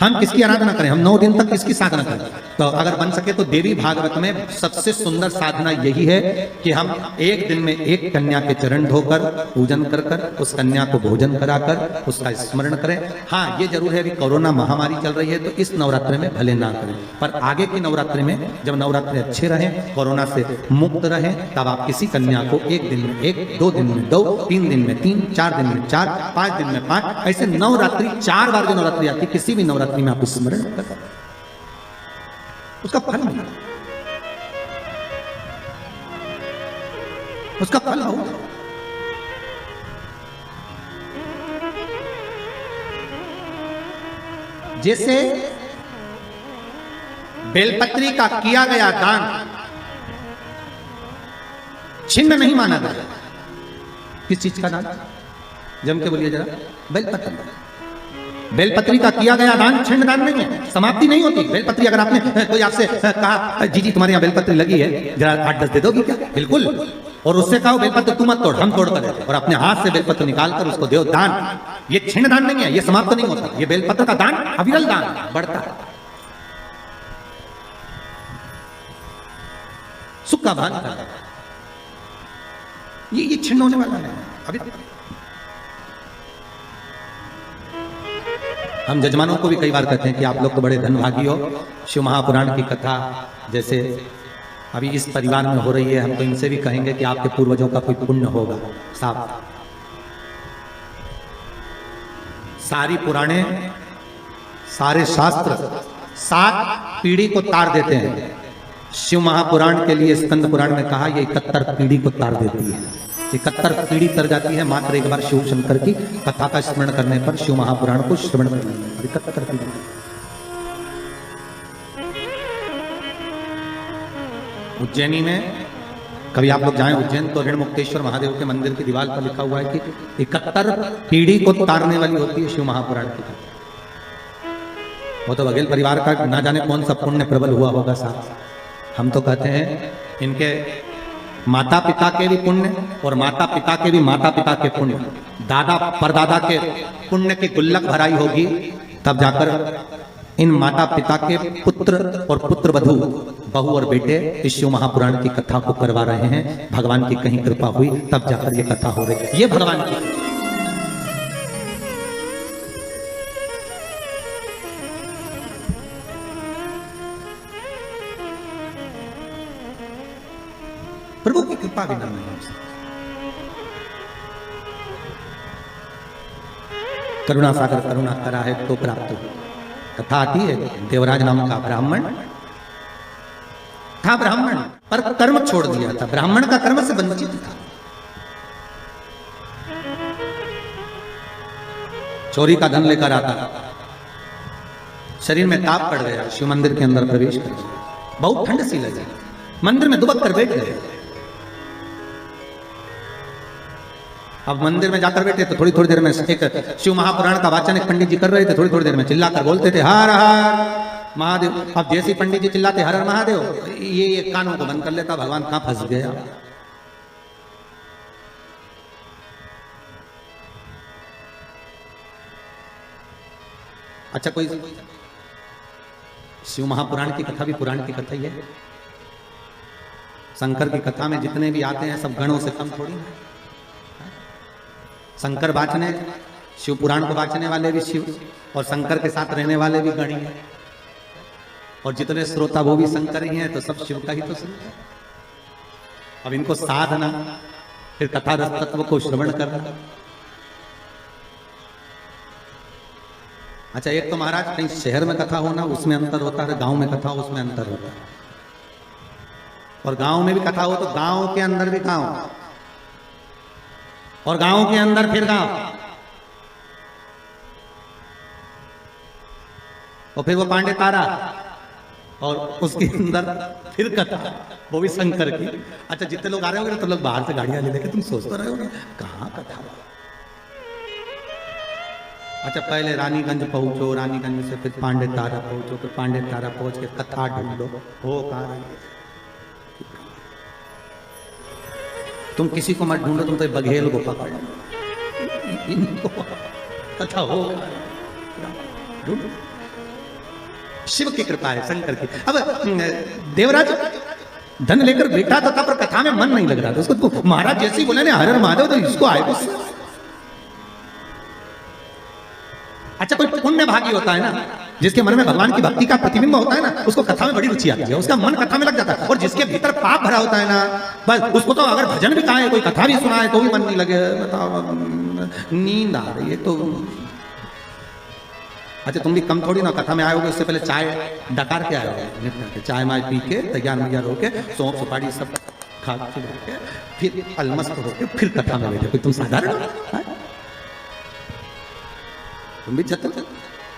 हम किसकी आराधना करें, हम 9 दिन तक किसकी साधना करें। तो अगर बन सके तो देवी भागवत में सबसे सुंदर साधना यही है कि हम एक दिन में 1 कन्या के चरण धोकर पूजन कर कर उस कन्या को भोजन कराकर उसका स्मरण करें। हाँ, ये जरूर है कि कोरोना महामारी चल रही है तो इस नवरात्रि में भले ना करें, पर आगे की नवरात्रि में जब नवरात्रि अच्छे रहें, कोरोना से मुक्त रहें, तब आप किसी कन्या को 1 दिन में 1, 2 दिन में 2, 3 दिन में 3, 4 दिन में 4, 5 दिन में 5, ऐसे नवरात्रि 4 बार जो नवरात्रि आती है, किसी भी नवरात्रि में आप स्मरण कर उसका फल मिला, उसका फल होगा। जैसे बेलपत्री का किया गया दान छिन्न नहीं माना गया, किस चीज का दान? जम के बोलिए जरा। बेलपत्र। बेलपत्री का किया गया दान छिन्न दान नहीं है, समाप्ति नहीं होती। बेलपत्री अगर आपने कोई आपसे कहा जी तुम्हारे यहाँ बेलपत्री लगी है, जरा 8-10 दे दोगी क्या? बिल्कुल। और उससे कहो बेलपत्र तू मत तोड़, हम तोड़ कर देते, और अपने हाथ से बेलपत्र निकाल कर उसको दो दान। ये छिन्न दान नहीं है, ये समाप्त नहीं होता। ये बेलपत्र का दान अविरल दान बढ़ता है। सुख का भान करता है। ये छिन्न होने वाला नहीं अभी। हम जजमानों को भी कई बार कहते हैं कि आप लोग तो बड़े धनभागी हो। शिव महापुराण की कथा जैसे अभी इस परिवार में हो रही है, हम तो इनसे भी कहेंगे कि आपके पूर्वजों का कोई पुण्य होगा। साफ सारी पुराणे, सारे शास्त्र 7 पीढ़ी को तार देते हैं। शिव महापुराण के लिए स्कंद पुराण में कहा ये 71 पीढ़ी को तार देती है। 71 पीढ़ी तर जाती है मात्र एक बार शिव शंकर की कथा का स्मरण करने पर, शिव महापुराण को श्रवण करने पर। 71 पीढ़ी। उज्जैनी में कभी आप लोग जाएं उज्जैन तो ऋणमुक्तेश्वर महादेव के मंदिर की दीवार पर लिखा हुआ है कि 71 पीढ़ी को तारने वाली होती है शिव महापुराण की कथा। वो तो बघेल परिवार का ना जाने कौन सा पुण्य प्रबल हुआ होगा साथ। हम तो कहते हैं इनके माता पिता के भी पुण्य और माता पिता के भी माता पिता के पुण्य, दादा परदादा के पुण्य की गुल्लक भराई होगी, तब जाकर इन माता पिता के पुत्र और पुत्र वधू, बहू और बेटे इस शिव महापुराण की कथा को करवा रहे हैं। भगवान की कहीं कृपा हुई तब जाकर ये कथा हो रही है। ये भगवान की प्रभु की कृपा भी नहीं है। करुणा सागर करुणा करा है तो प्राप्त हो। कथा आती है, देवराज नाम का ब्राह्मण था। ब्राह्मण पर कर्म छोड़ दिया था, ब्राह्मण का कर्म से वंचित था। चोरी का धन लेकर आता, शरीर में ताप पड़ गया, शिव मंदिर के अंदर प्रवेश कर गया। बहुत ठंड सी लगी, मंदिर में दुबक कर बैठ गए। अब मंदिर में जाकर बैठे तो थोड़ी थोड़ी देर में एक शिव महापुराण का वाचन एक पंडित जी कर रहे थे। थोड़ी थोड़ी देर में चिल्लाकर बोलते थे हर हर महादेव। अब जैसे पंडित जी चिल्लाते हर हर महादेव, ये कानों को बंद कर लेता। भगवान कहां फंस गया। अच्छा, कोई शिव महापुराण की कथा भी पुराण की कथा ही है। शंकर की कथा में जितने भी आते हैं सब गणों से कम थोड़ी। शंकर वाचने, शिव पुराण को वाचने वाले भी शिव, और शंकर के साथ रहने वाले भी गण हैं, और जितने श्रोता वो भी शंकर ही हैं, तो सब शिव का ही तो सुनते हैं। अब इनको साधना, फिर कथा रस तत्व को श्रवण करना। अच्छा, एक तो महाराज कहीं शहर में कथा होना उसमें अंतर होता है, गांव में कथा हो उसमें अंतर होता है। और गांव में भी कथा हो तो गांव के अंदर भी गांव, और गांव के अंदर फिर गांव, और फिर वो पांडे तारा, और उसके अंदर फिर कथा, वो भी शंकर की। अच्छा, जितने लोग आ रहे होंगे तो लोग बाहर से गाड़ियां ले लेके, तुम सोचते रहे हो कहां कथा। अच्छा, पहले रानीगंज पहुंचो, रानीगंज से फिर पांडे तारा पहुंचो, फिर पांडे तारा पहुंच के कथा ढूंढो, वो कहां। तुम किसी को मत ढूंढो, तुम तो बघेल को पकड़ो, इनको कथा हो। शिव की कृपा है, शंकर की। अब देवराज धन लेकर बैठा तो था, पर कथा में मन नहीं लग रहा था उसको। तो महाराज जैसे ही बोले ना हर हर महादेव, तो इसको आए गुस्सा। अच्छा, कोई पुण्य भागी होता है ना, जिसके मन में भगवान की भक्ति का प्रतिबिंब होता है ना, उसको कथा में बड़ी रुचि आती है, उसका मन कथा में लग जाता है। और जिसके भीतर पाप भरा होता है ना, बस उसको तो अगर भजन भी कहा है, कोई कथा भी सुना है, तो भी मन नहीं लगे। बताओ, नींद आ रही है तो। अच्छा, तुम भी कम थोड़ी ना कथा में आए होगे, उससे पहले चाय डकार के आए होगे, चाय माय पी के तैयार मैयार होके, सौंफ सुपारी सब खा के फिर अलमस्त होके फिर कथा में बैठे। तुम साधारण हो, तुम भी चतुर।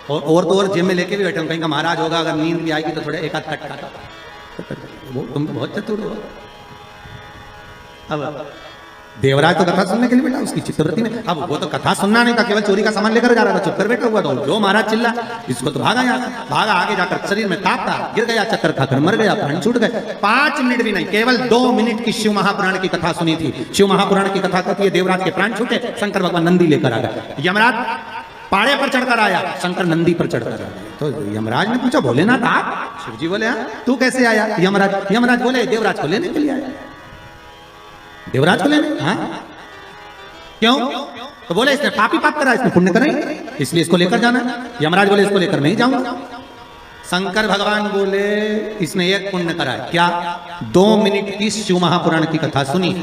और तो और जेब में लेके भी बैठे, कहीं का महाराज होगा, अगर नींद भी आएगी तो थोड़े एक आध कट वो तुम बहुत चतुर हो। अब देवराज तो कथा सुनने के लिए बेटा उसकी चित्तवृत्ति में, अब वो तो कथा सुनना नहीं था, केवल चोरी का सामान लेकर जा रहा था, चुप कर बैठा हुआ था। जो महाराज चिल्ला, इसको तो भागा यहाँ, भागा आगे जाकर शरीर में कांपता, गिर गया, चक्कर खाकर मर गया, प्राण छूट गए। 5 मिनट भी नहीं, केवल 2 मिनट की शिव महापुराण की कथा सुनी थी। शिव महापुराण की कथा कहती है देवराज के प्राण छूटे, शंकर भगवान नंदी लेकर आ गए। यमराज पाड़े पर चढ़कर आया, शंकर नंदी पर चढ़कर आया। तो यमराज ने पूछा भोलेनाथ आप? शिव जी बोले हाँ, तू कैसे आया? यमराज बोले देवराज को लेने के लिए आया। देवराज को लेने? हाँ क्यों? तो बोले इसने पापी पाप करा, इसने पुण्य करा, इसलिए इसको लेकर जाना। यमराज बोले इसको लेकर नहीं जाऊंगा। शंकर भगवान बोले इसने एक पुण्य करा है। क्या? 2 मिनट की शिव महापुराण की कथा सुनी।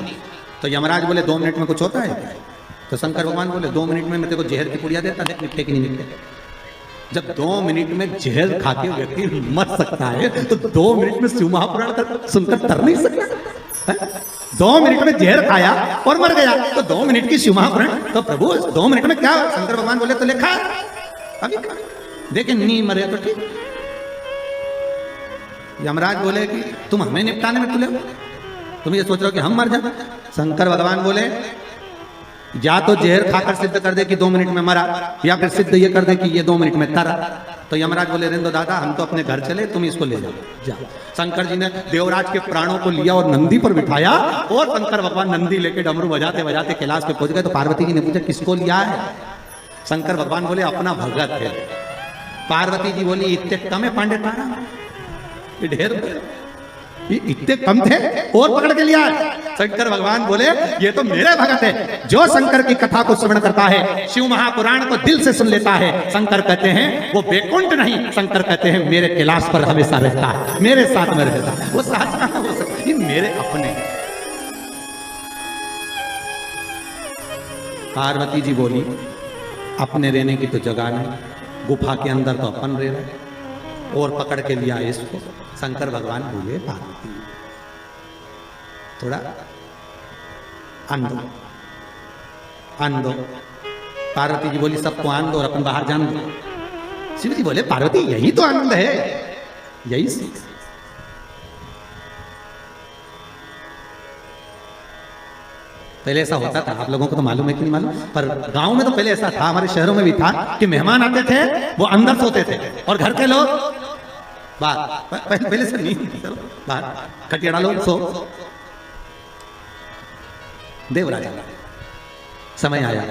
तो यमराज बोले 2 मिनट में कुछ होता है? तो शंकर भगवान बोले 2 मिनट में मैं तेरे को जहर की पुड़िया देता, देख निकले कि नहीं निकले। जब 2 मिनट में जहर खा के व्यक्ति मर सकता है तो 2 मिनट में शिव महापुराण सुनकर तर नहीं सकता। 2 मिनट में जहर खाया और मर गया, तो 2 मिनट की शिव महापुराण, तो प्रभु 2 मिनट में क्या? शंकर भगवान बोले तो लिखा अभी देखे नहीं मरे तो ठीक। यमराज बोले कि तुम हमें निपटाने में तुले हो, तुम ये सोच रहे हो कि हम मर जाए। शंकर भगवान बोले या तो जहर खाकर सिद्ध कर दे कि 2 मिनट में मरा, या फिर सिद्ध ये कर दे कि ये 2 मिनट में तरा। तो यमराज बोले रेंदो दादा हम तो अपने घर चले, तुम इसको ले जाओ। शंकर जी ने देवराज के प्राणों को लिया और नंदी पर बिठाया, और शंकर भगवान नंदी लेके डमरू बजाते बजाते कैलाश पे पहुंच गए। तो पार्वती जी ने पूछा किसको लिया है? शंकर भगवान बोले अपना भगत है। पार्वती जी बोली इतने कम है पांडे तारा, ये ढेर इतने कम थे और पकड़ के लिया। शंकर भगवान बोले ये तो मेरे भगत है, जो शंकर की कथा को श्रवण करता है, शिव महापुराण को दिल से सुन लेता है। शंकर कहते हैं वो वैकुंठ नहीं, शंकर कहते हैं मेरे कैलाश पर हमेशा रहता है, मेरे साथ में रहता है। वो साथ कहां हो सकता है? मेरे अपने। पार्वती जी बोली अपने रहने की तो जगह नहीं, गुफा के अंदर तो अपन रह रहे, और पकड़ के लिया इसको। शंकर भगवान बोले पार्वती थोड़ा आन दो। पार्वती जी बोली सबको आन दो और अपन बाहर जान दो। शिव जी बोले पार्वती यही तो आनंद है, यही सीख। पहले ऐसा होता था, आप लोगों को तो मालूम है कि नहीं मालूम, पर गांव में तो पहले ऐसा था, हमारे शहरों में भी था कि मेहमान आते थे वो अंदर सोते थे और घर के लोग बाहर। पहले से नहीं, चलो बाहर खटिया डालो सो। देवराज समय आया,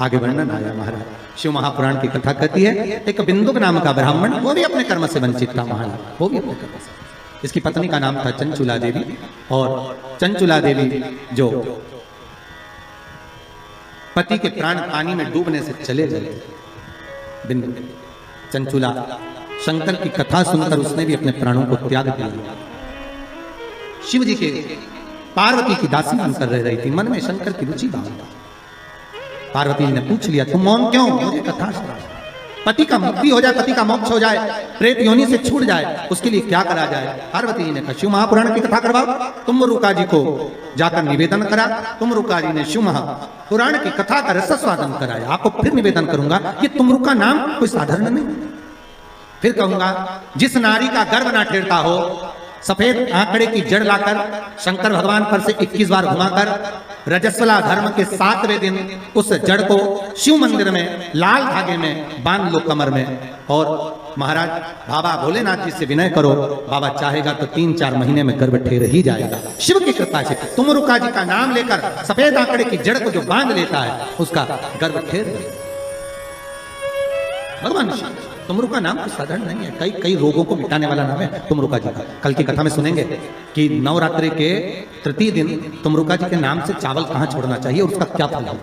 आगे वर्णन आया। महाराज शिव महापुराण की कथा कहती है एक बिंदुक नाम का ब्राह्मण, वो भी अपने कर्म से वंचित था। महाराज वो भी अपने कर्म से, इसकी पत्नी का नाम था चंचुला देवी, और चंचुला देवी जो पति के प्राण पानी में डूबने से चले गए, बिंदु चंचुला शंकर की कथा सुनकर उसने भी अपने प्राणों को त्याग दिया। शिव जी के पार्वती की दासी बनकर रह रही थी, मन में शंकर की रुचि भाव। पार्वती ने पूछ लिया तुम मौन क्यों? मुझे कथा सुना। पति का मुक्ति हो जाए, पति का मोक्ष हो जाए, प्रेत योनि से छूट जाए, उसके लिए क्या करा जाए? पार्वती जी ने कहा शिव महापुराण की कथा करवाओ। तुमरुका जी को जाकर निवेदन करा। तुमरुका जी ने शिव महापुराण की कथा का रसास्वादन कराया। आपको फिर निवेदन करूंगा, ये तुमरुका नाम कोई साधारण नहीं। फिर कहूंगा जिस नारी का गर्भ ना ठेरता हो, सफेद आंकड़े की जड़ लाकर शंकर भगवान पर से 21 बार घुमाकर रजस्वला धर्म के 7वें दिन उस जड़ को शिव मंदिर में लाल धागे में बांध लो कमर में, और महाराज बाबा भोलेनाथ जी से विनय करो, बाबा चाहेगा तो 3-4 महीने में गर्भ ठेर ही जाएगा शिव की कृपा से। तुमरुका जी का नाम लेकर सफेद आंकड़े की जड़ को जो बांध लेता है उसका गर्भ ठेर भगवान शिव। तुमरुका नाम कोई साधारण नहीं है, कई रोगों को मिटाने वाला नाम है तुमरुका जी का। कल की कथा में सुनेंगे कि नवरात्रि के तृतीय दिन तुमरुका जी के नाम से चावल कहाँ छोड़ना चाहिए और उसका क्या फल है।